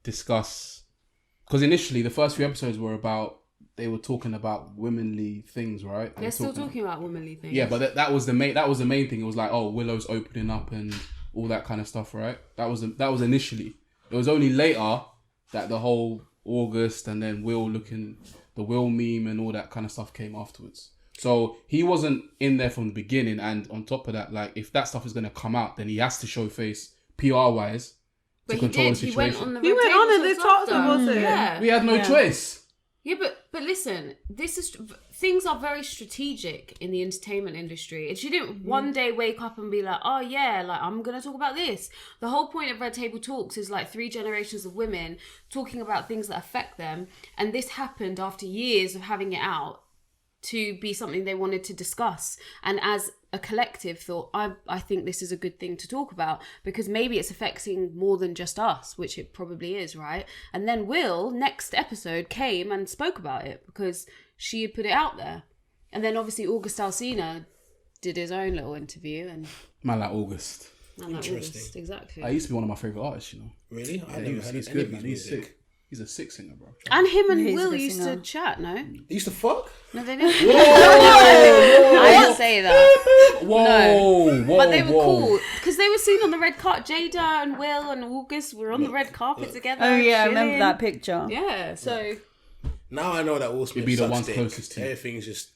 discuss, because initially the first few episodes they were talking about womanly things, right? They're still talking about womanly things. Yeah, but that was the main thing. It was like, oh, Willow's opening up and all that kind of stuff, right? That was initially. It was only later that the whole August and then the Will meme and all that kind of stuff came afterwards. So he wasn't in there from the beginning, and on top of that, like if that stuff is going to come out, then he has to show face PR wise to control the situation. He went on the He went on and they talked about it. Yeah. We had no choice. Yeah, but listen, things are very strategic in the entertainment industry. And she didn't one day wake up and be like, oh yeah, like I'm going to talk about this. The whole point of Red Table Talks is like 3 generations of women talking about things that affect them. And this happened after years of having it out. to be something they wanted to discuss, and as a collective thought, I think this is a good thing to talk about, because maybe it's affecting more than just us, which it probably is, right? And then Will, next episode, came and spoke about it because she had put it out there. And then obviously August Alsina did his own little interview, and Man, like August. August, exactly. I used to be one of my favourite artists, you know. Really? I never heard He's any good, of man. his He's music. sick. He's a sick singer, bro. And him and He's a Will good used singer. to chat, no? They used to fuck? No, they didn't. I didn't say that. Whoa, whoa, But they were whoa. cool because they were seen on the red carpet. Jada and Will and August were on the red carpet together. Oh yeah, I chilling. remember that picture. Yeah, so Now I know that Will Smith be the sucks ones dick. closest to you. Everything's just...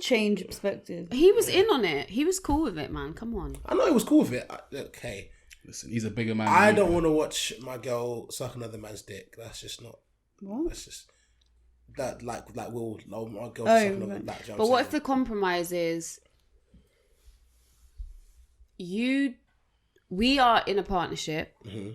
Change perspective. he was in on it. He was cool with it, man. Come on. I know he was cool with it. Okay. Listen, he's a bigger man. I than don't me, want to watch my girl suck another man's dick. That's just not... What? That's just... That, like Will... my girl Oh, suck another... right. Like, But what if the compromise is we are in a partnership. Mm-hmm.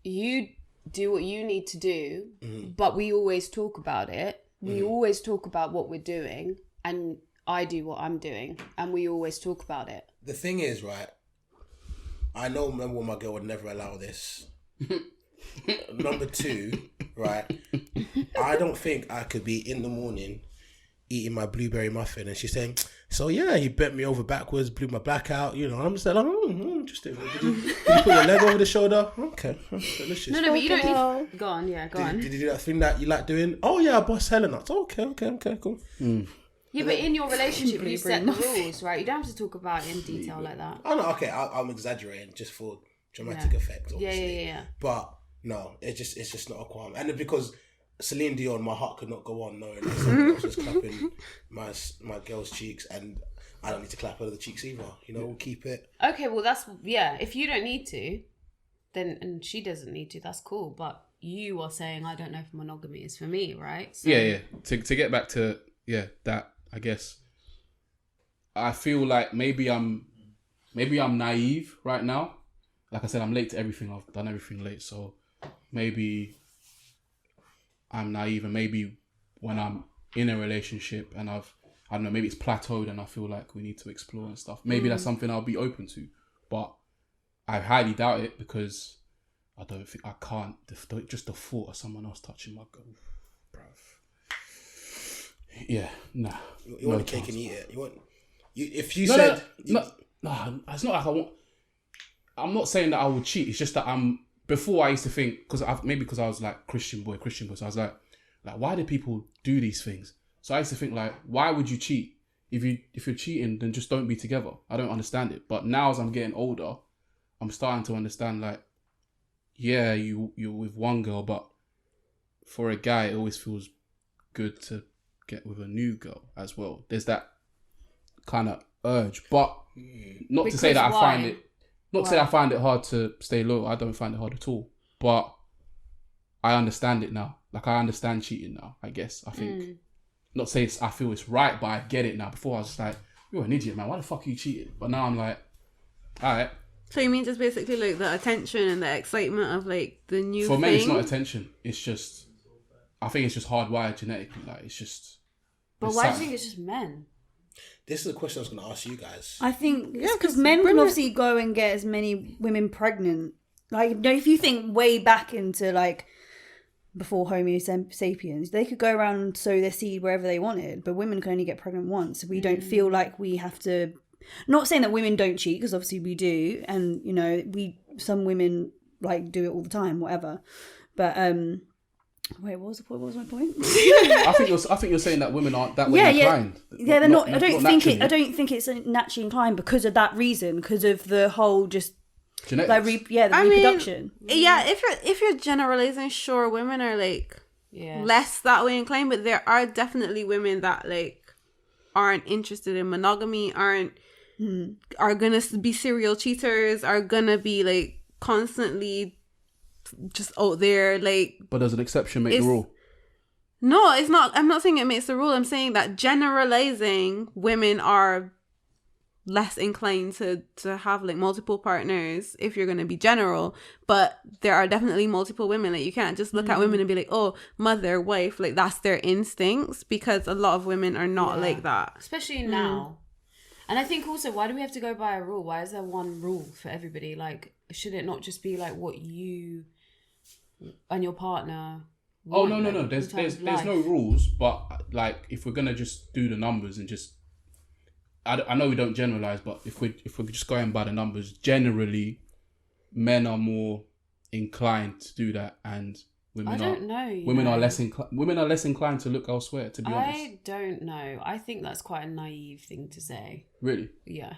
You do what you need to do, Mm-hmm. but we always talk about it. We always talk about what we're doing, and I do what I'm doing, and we always talk about it. The thing is, right, I know my girl would never allow this. Number two, right, I don't think I could be in the morning eating my blueberry muffin and she's saying, so yeah, he bent me over backwards, blew my back out, you know, I'm just like, interesting. Did you put your leg over the shoulder? Okay, delicious. No, but you don't need... Go on, yeah, go on. Did you do that thing that you like doing? Oh yeah, I bust Helena. Okay, cool. Yeah, but in your relationship, you set the rules, right? You don't have to talk about it in detail like that. I know, okay, I'm exaggerating just for dramatic effect, obviously. Yeah. But no, it's just not a qualm. And then because Celine Dion, my heart could not go on knowing that someone else was clapping my girl's cheeks, and I don't need to clap her the cheeks either. You know, we'll keep it. Okay, well, that's... Yeah, if you don't need to, then... And she doesn't need to, that's cool. But you are saying, I don't know if monogamy is for me, right? So, Yeah. To get back to, that, I guess, I feel like maybe I'm naive right now. Like I said, I'm late to everything. I've done everything late. So maybe I'm naive, and maybe when I'm in a relationship and I don't know, maybe it's plateaued and I feel like we need to explore and stuff. Maybe that's something I'll be open to, but I highly doubt it because I don't think I can't. Just the thought of someone else touching my girl, bruv. Yeah, nah. You want a cake and eat it. If you No, said no, it's not like I want. I'm not saying that I would cheat. It's just that before I used to think, because I was like Christian boy. So I was like, why do people do these things? So I used to think like, why would you cheat? If you're cheating, then just don't be together. I don't understand it. But now as I'm getting older, I'm starting to understand like, yeah, you're with one girl, but for a guy, it always feels good to get with a new girl as well. There's that kind of urge, but not to say that Because I find why? it. Not to say I find it hard to stay loyal. I don't find it hard at all. But I understand it now. Like I understand cheating now. I guess I think. Not say I feel it's right, but I get it now. Before I was just like, you're an idiot, man. Why the fuck are you cheating? But now I'm like, all right. So you mean just basically like the attention and the excitement of like the new For thing? me, it's not attention. It's just, I think it's just hardwired genetically. Like it's just. But it's why do you something. think it's just men? this is a question I was going to ask you guys. I think Yeah, because 'cause men can women- obviously go and get as many women pregnant. Like, you know, if you think way back into like before Homo sapiens, they could go around and sow their seed wherever they wanted, but women can only get pregnant once. We don't feel like we have to. Not saying that women don't cheat, because obviously we do, and you know, some women like do it all the time, whatever. But wait, what was my point? I think you're saying that women aren't that way inclined. Yeah, they're not. I don't think naturally. I don't think it's naturally inclined because of that reason, because of the whole just Genetics. like reproduction. Yeah, if you're generalizing, sure, women are like Yeah. less that way inclined, but there are definitely women that like aren't interested in monogamy, are gonna be serial cheaters, are gonna be like constantly just out there like. But does an exception make the It's- rule? No, it's not. I'm not saying it makes the rule. I'm saying that generalizing women are less inclined to have like multiple partners if you're going to be general. But there are definitely multiple women. Like you can't just look at women and be like, oh, mother, wife, like that's their instincts, because a lot of women are not like that. Especially now. And I think also, why do we have to go by a rule? Why is there one rule for everybody? Like, should it not just be like what you and your partner want? Oh, no. Like, There's no rules, but like if we're gonna just do the numbers and just, I know we don't generalize, but if we're just going by the numbers, generally, men are more inclined to do that, and women are less inclined to look elsewhere. To be honest, I don't know. I think that's quite a naive thing to say. Really? Yeah.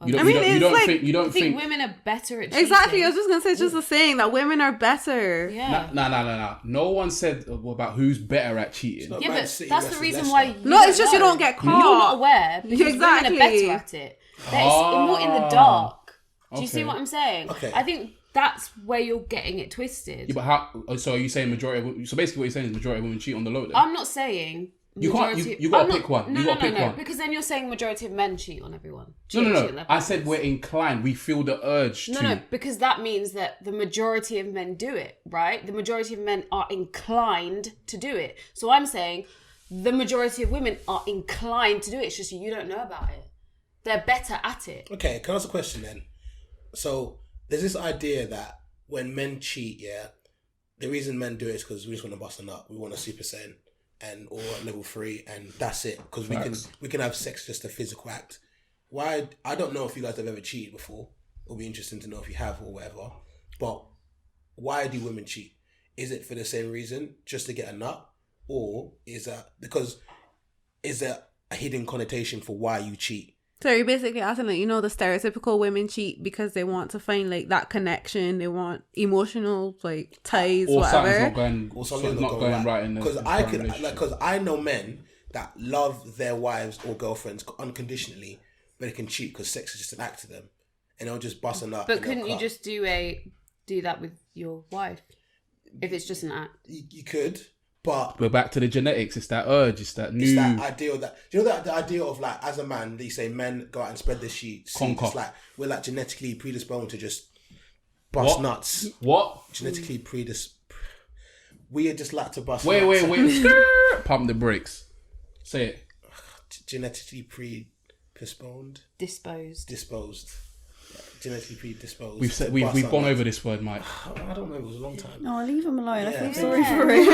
You don't I think think women are better at cheating. Exactly. I was just going to say, it's just a saying that women are better. Yeah. No. No one said about who's better at cheating. Yeah, but that's the reason why. It's just you don't get caught. You're not aware because women are better at it. They're more in the dark. Do you see what I'm saying? Okay. I think that's where you're getting it twisted. Yeah, but how? So are you saying majority? So basically, what you're saying is majority of women cheat on the low. Then I'm not saying. You can't. You got to pick one. No. Because then you're saying majority of men cheat on everyone. No. I said we're inclined. We feel the urge to. No, because that means that the majority of men do it, right? The majority of men are inclined to do it. So I'm saying the majority of women are inclined to do it. It's just you don't know about it. They're better at it. Okay, can I ask a question then? So there's this idea that when men cheat, the reason men do it is because we just want to bust a nut. We want a Super Saiyan or level 3, and that's it. Because we can have sex just a physical act. Why? I don't know if you guys have ever cheated before. It'll be interesting to know if you have or whatever. But why do women cheat? Is it for the same reason, just to get a nut, or is there a hidden connotation for why you cheat? So you're basically asking, like, the stereotypical women cheat because they want to find like that connection. They want emotional like ties, or whatever. Something's not going right in the because I know men that love their wives or girlfriends unconditionally, but they can cheat because sex is just an act to them, and they'll just bust a nut. But couldn't you just do that with your wife if it's just an act? You could. But we're back to the genetics. It's that urge. It's that ideal that the idea of like as a man, they say men go out and spread the sheets. It's like we're like genetically predisposed to just bust nuts. What? Genetically we just like to bust. Wait. Pump the brakes. Say it. Genetically predisposed. Disposed. Genetically predisposed. We've gone over this word, Mike. I don't know. It was a long time. No, leave him alone. I feel sorry for him.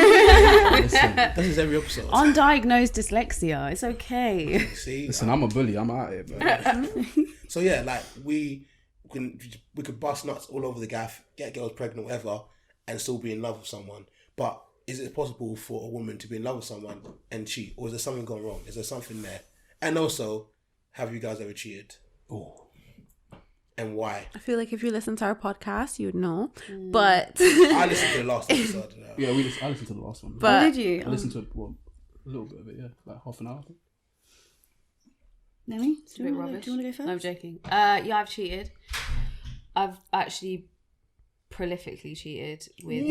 Listen, this is every episode. Undiagnosed dyslexia. It's okay. See, listen, I'm a bully. I'm out here, bro. So yeah, like we could bust nuts all over the gaff, get girls pregnant, whatever, and still be in love with someone. But is it possible for a woman to be in love with someone and cheat, or is there something gone wrong? Is there something there? And also, have you guys ever cheated? Oh. And why? I feel like if you listen to our podcast, you'd know. But I listened to the last episode. Yeah, I listened to the last one. But did you? I listened to a little bit of it. Yeah, like half an hour. I think. Nemi, It's a bit rubbish. Do you want to go first? No, I'm joking. Yeah, I've cheated. I've actually prolifically cheated with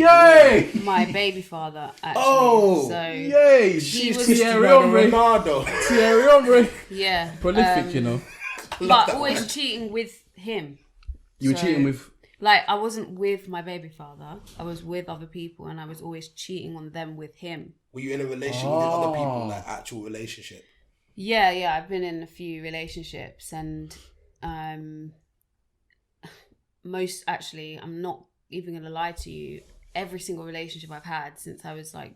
my baby father. Actually, yay! She was Ronaldo. Thierry Henry. Yeah, prolific, but always cheating with him. You were cheating with. Like, I wasn't with my baby father. I was with other people, and I was always cheating on them with him. Were you in a relationship with other people, like actual relationship? Yeah. I've been in a few relationships, and most actually, I'm not even gonna lie to you. Every single relationship I've had since I was like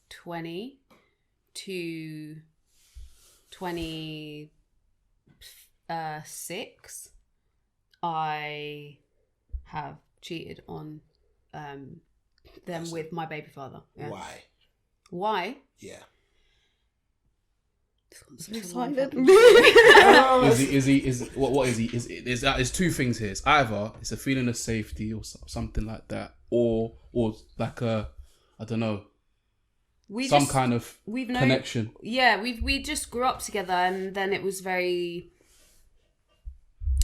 20 to 26, I have cheated on them with my baby father. Yeah. Why? Yeah. What is he? There's two things here. It's either it's a feeling of safety or something like that, or like I don't know, kind of connection. Yeah, we just grew up together, and then it was very.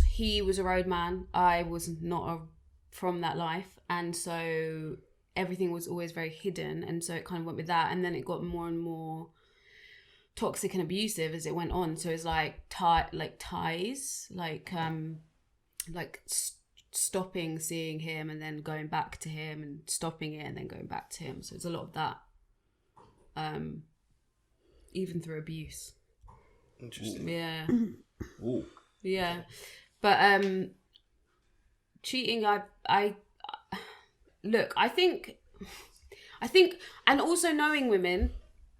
He was a roadman. I was not from that life, and so everything was always very hidden, and so it kind of went with that, and then it got more and more toxic and abusive as it went on. So it's like ties, stopping seeing him and then going back to him, and stopping it and then going back to him. So it's a lot of that, even through abuse. Interesting. Yeah. Ooh. Yeah, but cheating, I look, I think, and also knowing women,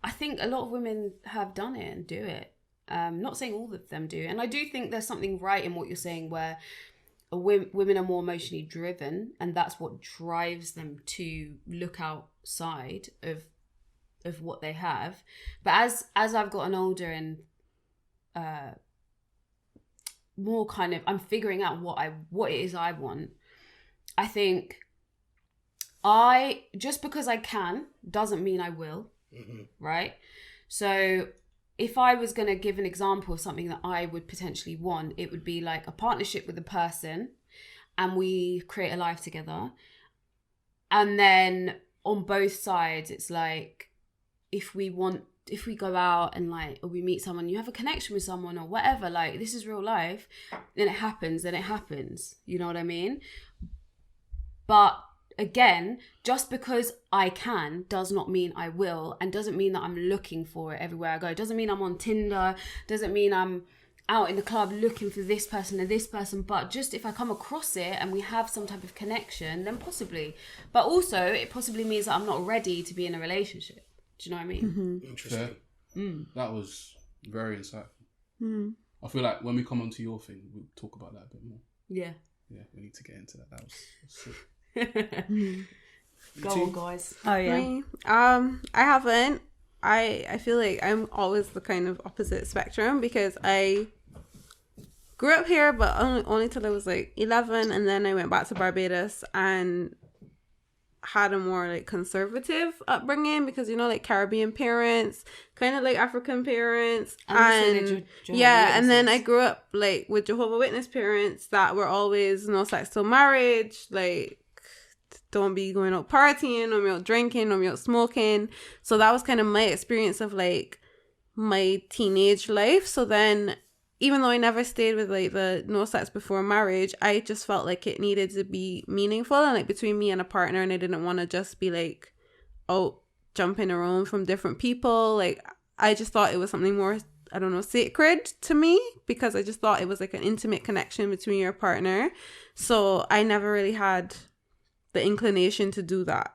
I think a lot of women have done it and do it. Not saying all of them do, and I do think there's something right in what you're saying, where women are more emotionally driven, and that's what drives them to look outside of what they have. But as I've gotten older and more kind of, I'm figuring out what it is I want. I think just because I can doesn't mean I will. Mm-hmm. Right? So if I was going to give an example of something that I would potentially want, it would be like a partnership with a person, and we create a life together. And then on both sides, it's like, if we go out and like, or we meet someone, you have a connection with someone or whatever, like this is real life, then it happens. You know what I mean? But again, just because I can does not mean I will, and doesn't mean that I'm looking for it everywhere I go. It doesn't mean I'm on Tinder, doesn't mean I'm out in the club looking for this person or this person, but just if I come across it and we have some type of connection, then possibly. But also, it possibly means that I'm not ready to be in a relationship. Do you know what I mean? Mm-hmm. Interesting. That was very insightful. I feel like when we come onto your thing, we'll talk about that a bit more. Yeah. Yeah, we need to get into that. That was sick. Go on, guys. Oh yeah. Me? I haven't. I feel like I'm always the kind of opposite spectrum, because I grew up here, but only till I was like 11, and then I went back to Barbados and had a more like conservative upbringing, because like Caribbean parents, kind of like African parents, and and then I grew up like with Jehovah's Witness parents that were always no sex till marriage, like don't be going out partying, no out drinking, no out smoking. So that was kind of my experience of like my teenage life. So then, even though I never stayed with like the no sex before marriage, I just felt like it needed to be meaningful and like between me and a partner, and I didn't want to just be like out jumping around from different people. Like I just thought it was something more, I don't know, sacred to me, because I just thought it was like an intimate connection between your partner. So I never really had the inclination to do that,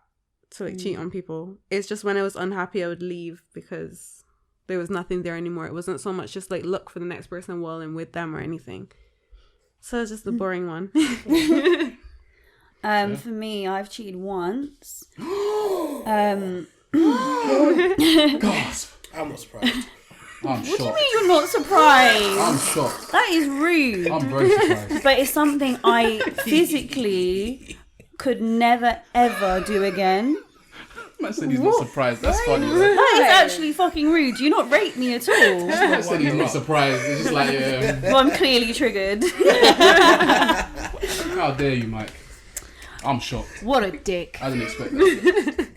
to like cheat on people. It's just when I was unhappy I would leave, because there was nothing there anymore. It wasn't so much just like look for the next person while I'm with them or anything. So it's just the boring one. For me, I've cheated once. Gasp! I'm not surprised. I'm shocked. What do you mean you're not surprised? I'm shocked. That is rude. I'm very surprised. But it's something I physically could never ever do again. Man said he's not surprised. That's funny, right? That is actually fucking rude. Do you not rate me at all? Man said he's not surprised. It's just like, Well, I'm clearly triggered. how dare you, Mike? I'm shocked. What a dick. I didn't expect that.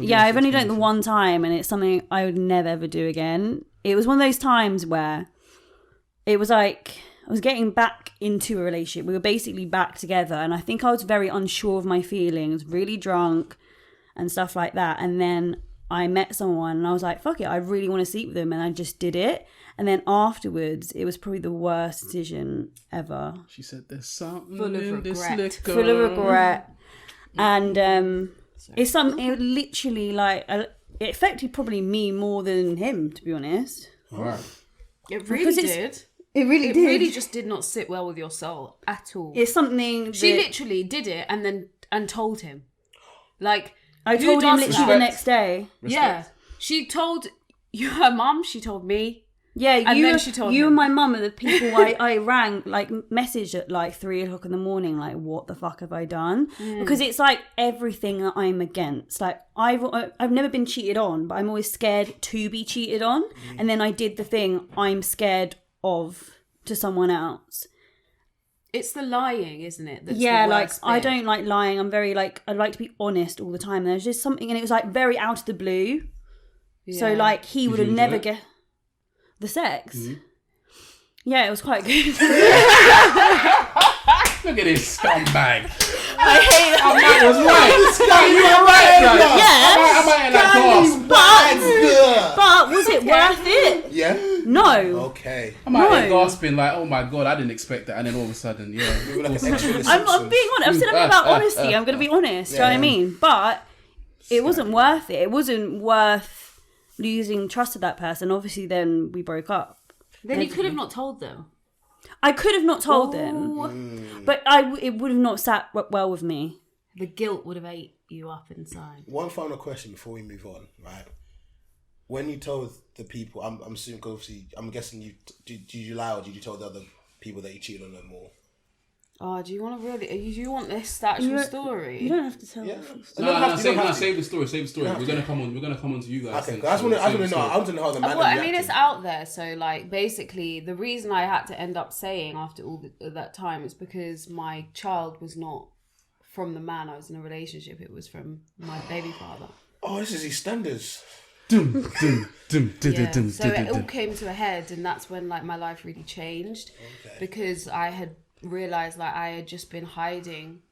Yeah, I've only done it the one time, and it's something I would never ever do again. It was one of those times where it was like I was getting back into a relationship. We were basically back together, and I think I was very unsure of my feelings, really drunk and stuff like that. And then I met someone and I was like, fuck it, I really want to sleep with them, and I just did it. And then afterwards, it was probably the worst decision ever. She said there's something Full of in this regret. liquor. Full of regret. And it's something, it literally like, it affected probably me more than him, to be honest. Right. It really did. It really It did. really just did not sit well with your soul at all. It's something She that literally did it and told him. Like, I who told him does literally that? the next day. Yeah. She told her mum, she told me. Yeah, And you, then she told you him. and my mum are the people I rang, like messaged at like 3:00 in the morning, like what the fuck have I done? Because it's like everything that I'm against. Like I've never been cheated on, but I'm always scared to be cheated on. And then I did the thing I'm scared of to someone else. It's the lying, isn't it? That's Yeah, the like worst I bit. don't like lying. I'm very like I like to be honest all the time. And there's just something, and it was like very out of the blue. So Yeah. like he would have you never enjoy it? get the sex. Yeah, it was quite good. Look at this scumbag. I hate that. That was right. You were right, guys. Yeah. I might have like But was it worth it? Yeah. No. Okay. I might have No. gasping like, oh my god, I didn't expect that, and then all of a sudden, yeah. We were like an extra in the I'm being honest. I've said something about honesty. I'm going to be honest. Do you know what I Yeah. mean? But it wasn't worth it. It wasn't worth losing trust of that person. Obviously, then we broke up. Then you could have not told them. I could have not told them, but it would have not sat well with me. The guilt would have ate you up inside. One final question before we move on, right? When you told the people, I'm assuming, obviously, I'm guessing did you lie or did you tell the other people that you cheated on them more? Oh, do you want to really? Do you want this actual story? You don't have to tell. Yeah. No, save the story. We're gonna come on to you guys. Okay, 'cause I want to know. I want to know how the man. Well, I mean, it's out there. So, like, basically, the reason I had to end up saying after all that time is because my child was not from the man I was in a relationship. It was from my baby father. Oh, this is EastEnders. Yeah. So it all came to a head, and that's when like my life really changed, because I had realized like I had just been hiding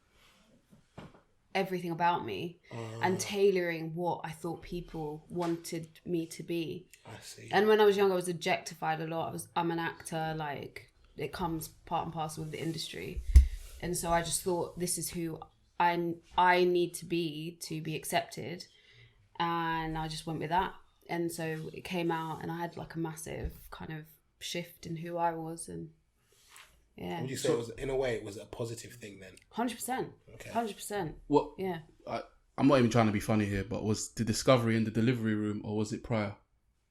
everything about me and tailoring what I thought people wanted me to be. I see. And when I was young, I was objectified a lot. I'm an actor, like it comes part and parcel with the industry, and so I just thought this is who I need to be accepted, and I just went with that. And so it came out, and I had like a massive kind of shift in who I was, and yeah. Would you say it was, in a way, it was a positive thing then? 100%. Okay. 100%. What? Yeah. I'm not even trying to be funny here, but was the discovery in the delivery room or was it prior?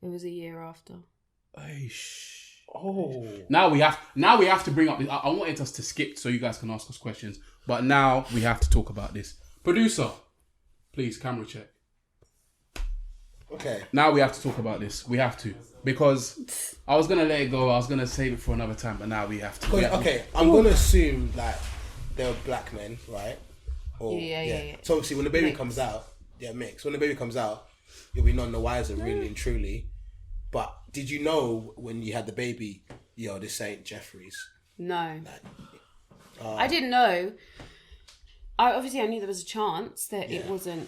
It was a year after. Oh. Now we have to bring up. I wanted us to skip so you guys can ask us questions, but now we have to talk about this. Producer, please camera check. Okay. Now we have to talk about this. We have to, because I was gonna let it go. I was gonna save it for another time, but now we have to. Okay, I'm gonna assume like they're black men, right? Or, Yeah. So obviously, when the baby Mixed. comes out, mixed. When the baby comes out, you'll be none the wiser, really and truly. But did you know when you had the baby, this ain't Jeffrey's? No. I didn't know. I knew there was a chance that it wasn't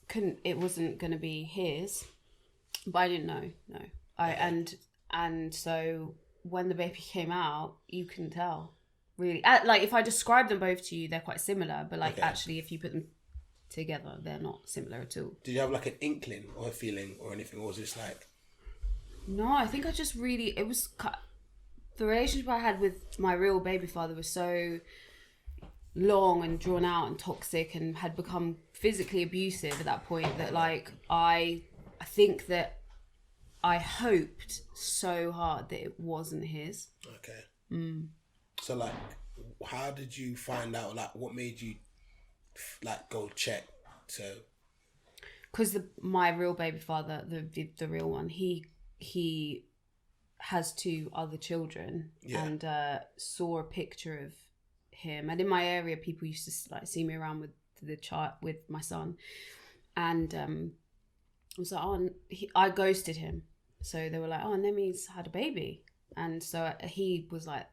going to be his, but I didn't know. No. And so when the baby came out, you can tell. Really, like if I describe them both to you, they're quite similar, but like actually if you put them together, they're not similar at all. Did you have like an inkling or a feeling or anything, or was it just like? No, I think I just really, the relationship I had with my real baby father was so long and drawn out and toxic and had become physically abusive at that point that like I think that I hoped so hard that it wasn't his. Okay. So like, how did you find out? Like, what made you like go check to? Because my real baby father, the real one, he has 2 other children, and saw a picture of him. And in my area, people used to like see me around with the child, with my son, and I was like, I ghosted him. So they were like, oh, Nemi's had a baby, and so he was like,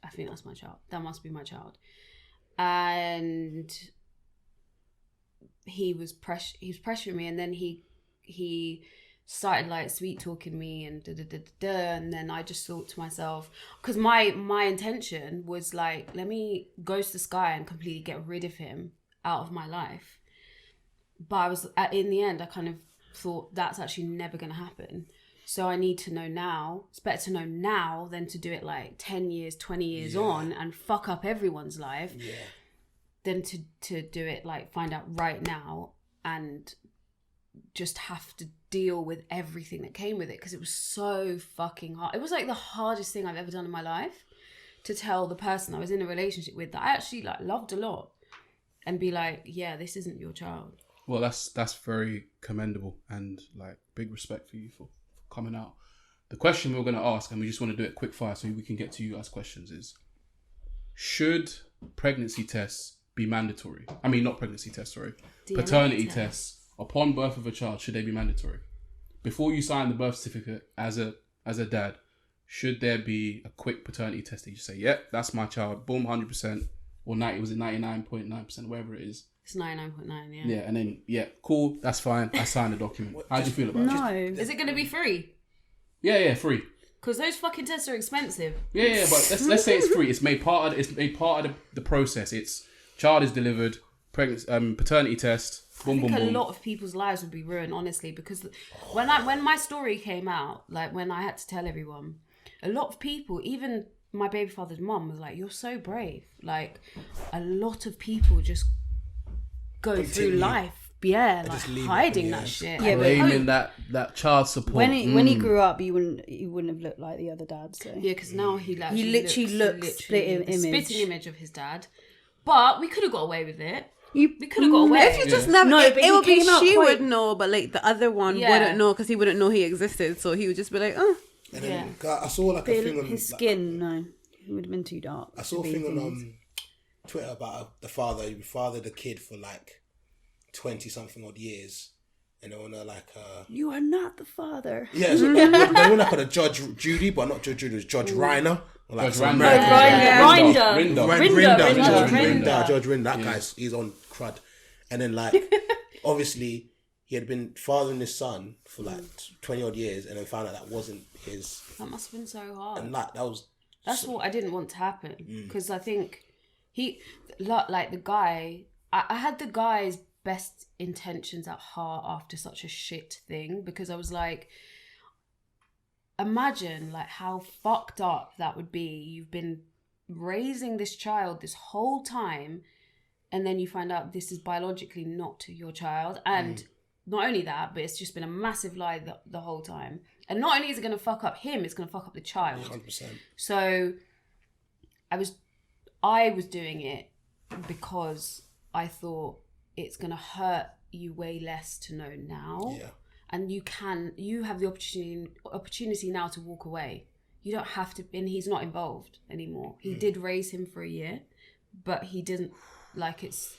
I think that's my child. That must be my child. And he was pressuring me, and then he started like sweet talking me and and then I just thought to myself, because my intention was like, let me ghost this guy and completely get rid of him out of my life. But I was in the end, I kind of thought that's actually never going to happen. So I need to know now. It's better to know now than to do it like 10 years, 20 years on and fuck up everyone's life than to do it like find out right now and just have to deal with everything that came with it, because it was so fucking hard. It was like the hardest thing I've ever done in my life, to tell the person I was in a relationship with that I actually like loved a lot and be like, yeah, this isn't your child. Well, that's very commendable, and like big respect for you for coming out. The question we're going to ask, and we just want to do it quick fire so we can get to you guys' questions, is should pregnancy tests be mandatory? I mean, not pregnancy tests, sorry. DNA Paternity test. tests upon birth of a child, should they be mandatory? before you sign the birth certificate as a dad, should there be a quick paternity test that you say, yeah, that's my child, boom, 100%, or 99.9%, whatever it is. It's 99.9, yeah. Yeah, and then, yeah, cool, that's fine, I signed the document. How do you feel about it? No. Is it going to be free? Yeah, free. Because those fucking tests are expensive. Yeah, but let's say it's free. It's made part of the process. It's child is delivered, pregnancy, paternity test, boom, I think boom, boom. a lot of people's lives would be ruined, honestly, because when my story came out, like when I had to tell everyone, a lot of people, even my baby father's mum, was like, "You're so brave." Like, a lot of people just go through life, like hiding that shit. Yeah, Blaming that child support. When he grew up, he wouldn't have looked like the other dad. So Yeah, because now he literally looks split the image. spitting image of his dad. But we could have got away with it. we could have got away. If you just never, No, it, but it he would be came out she quite- would know, but like the other one wouldn't know because he wouldn't know he existed. So he would just be like, oh. And then I saw like a thing on his skin. No, it would have been too dark. I saw a thing on Twitter about the father. He fathered a kid for like 20 something odd years, and they were like, You are not the father. yeah, so they were like on a Judge Judy, but not Judge Judy, it was Judge Reiner. Or like Judge some Reiner. American- Rinda. Judge Rinda. That guy's he's on crud, and then like obviously he had been fathering his son for like 20 odd years, and then found out that wasn't his, That must have been so hard. and like That's what I didn't want to happen, because I think like the guy, I had the guy's best intentions at heart after such a shit thing, because I was like, imagine like how fucked up that would be. You've been raising this child this whole time, and then you find out this is biologically not your child, and not only that, but it's just been a massive lie the whole time. And not only is it going to fuck up him, it's going to fuck up the child. 100%. So I was doing it because I thought it's going to hurt you way less to know now. Yeah. And you have the opportunity now to walk away. You don't have to, and he's not involved anymore. He did raise him for a year, but he didn't, like, it's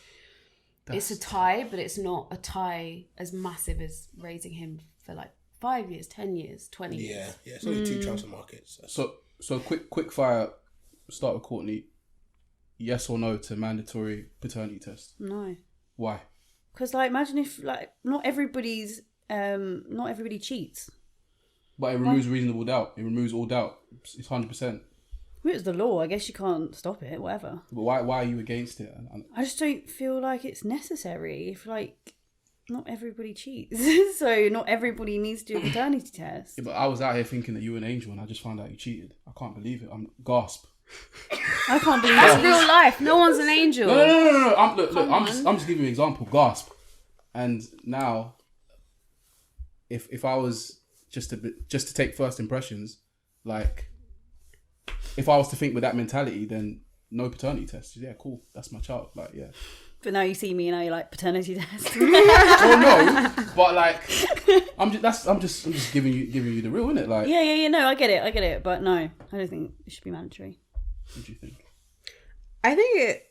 a tie, but it's not a tie as massive as raising him for like 5 years, 10 years, 20 years. Yeah, it's only 2 transfer markets. So quick fire. Start with Courtney. Yes or no to mandatory paternity test? No, Why? because like imagine if like not everybody cheats. But it removes reasonable doubt. It removes all doubt. It's 100%. Well, it's the law. I guess you can't stop it. Whatever. But why are you against it? I just don't feel like it's necessary. If like not everybody cheats, so not everybody needs to do a paternity test. Yeah, but I was out here thinking that you were an angel, and I just found out you cheated. I can't believe it. I'm gasp. I can't believe That's it. real life. No one's an angel. No. I'm just giving you an example. Gasp. And now, if I was just to take first impressions, like if I was to think with that mentality, then no paternity test. Yeah, cool. That's my child. Like, yeah. But now you see me and now you're like paternity test. Oh no, but like I'm just giving you the real, innit? Like, yeah. No, I get it. But no, I don't think it should be mandatory. what do you think? I think it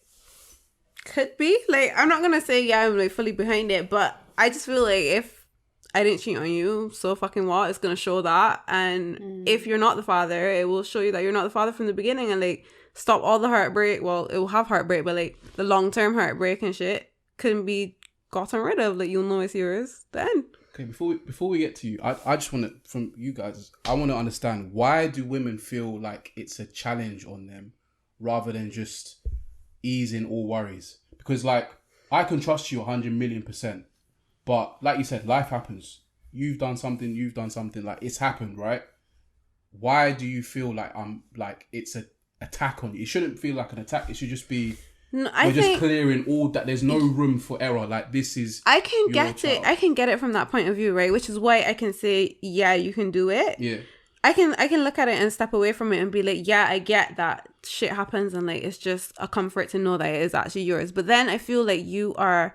could be. Like, I'm not gonna say I'm like fully behind it, but I just feel like if I didn't cheat on you, so fucking what? It's gonna show that. And if you're not the father, it will show you that you're not the father from the beginning, and like stop all the heartbreak. Well, it will have heartbreak, but like the long-term heartbreak and shit can be gotten rid of. Like, you'll know it's yours then. Okay, before we get to you, I just want to, from you guys, I want to understand, why do women feel like it's a challenge on them rather than just easing all worries? Because like, I can trust you 100,000,000%, but like you said, life happens. You've done something, like it's happened, right? Why do you feel like it's an attack on you? It shouldn't feel like an attack. It should just be, No, we're just clearing all that. There's no room for error. Like, this is I can your get child. it. I can get it from that point of view, right? Which is why I can say, yeah, you can do it. Yeah. I can look at it and step away from it and be like, yeah, I get that shit happens, and like it's just a comfort to know that it is actually yours. But then I feel like you are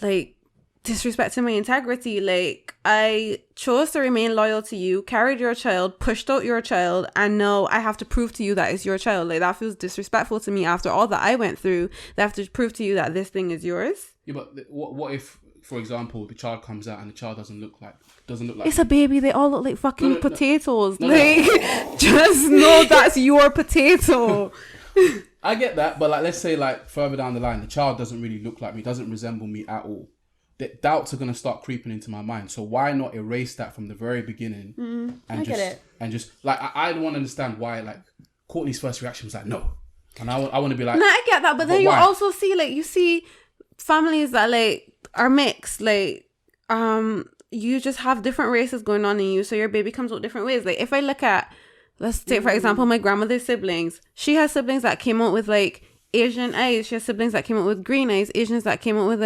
like disrespecting my integrity. Like, I chose to remain loyal to you, carried your child, pushed out your child, and now I have to prove to you that it's your child. Like, that feels disrespectful to me after all that I went through. They have to prove to you that this thing is yours. Yeah, but what if for example, the child comes out and the child doesn't look like It's a baby. They all look like fucking No. potatoes. Just know that's your potato. I get that, but like, let's say like further down the line, the child doesn't really look like me, doesn't resemble me at all. The doubts are gonna start creeping into my mind. So why not erase that from the very beginning? I get it. And just like I don't want to understand why like Courtney's first reaction was like no, and I want to be like No, I get that, but then you why? also see like you see families that like are mixed, like you just have different races going on in you, so your baby comes out different ways. Like if I look at, let's take for example my grandmother's siblings, she has siblings that came out with like Asian eyes, she has siblings that came out with green eyes, Asians that came out with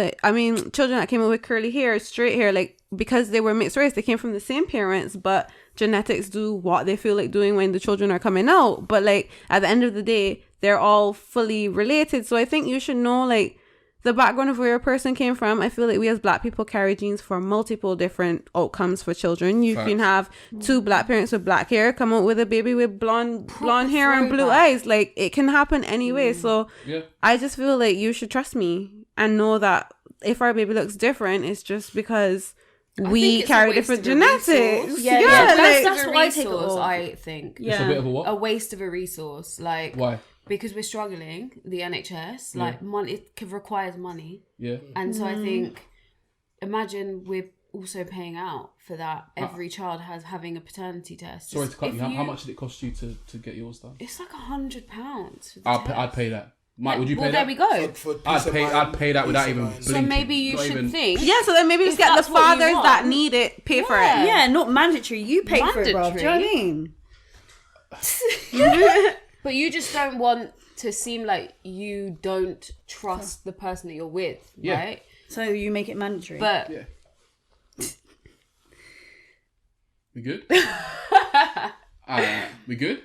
children that came out with curly hair, straight hair, like because they were mixed race, they came from the same parents, but genetics do what they feel like doing when the children are coming out. But like at the end of the day, they're all fully related. So I think you should know like the background of where a person came from. I feel like we as black people carry genes for multiple different outcomes for children. You can have two black parents with black hair come out with a baby with blonde hair and blue eyes. Like it can happen anyway. So I just feel like you should trust me and know that if our baby looks different, it's just because we carry different genetics. Yeah, that's what I take it resource, all. I think. it's a bit of a what? A waste of a resource. Like Why? Because we're struggling, the NHS, like money, it requires money. Yeah. And so I think, imagine we're also paying out for that. Every child has having a paternity test. Sorry to cut you. How much did it cost you to get yours done? It's like £100. I'd pay that. Mike, would you pay that? There we go. For I'd pay that without even blinking. So maybe you should think. Yeah, so then maybe just get the that's what you fathers want. that need it, pay for it. Yeah, not mandatory. You pay for it, bro. Do you know what I mean? But you just don't want to seem like you don't trust the person that you're with, right? So you make it mandatory. But We good? We good?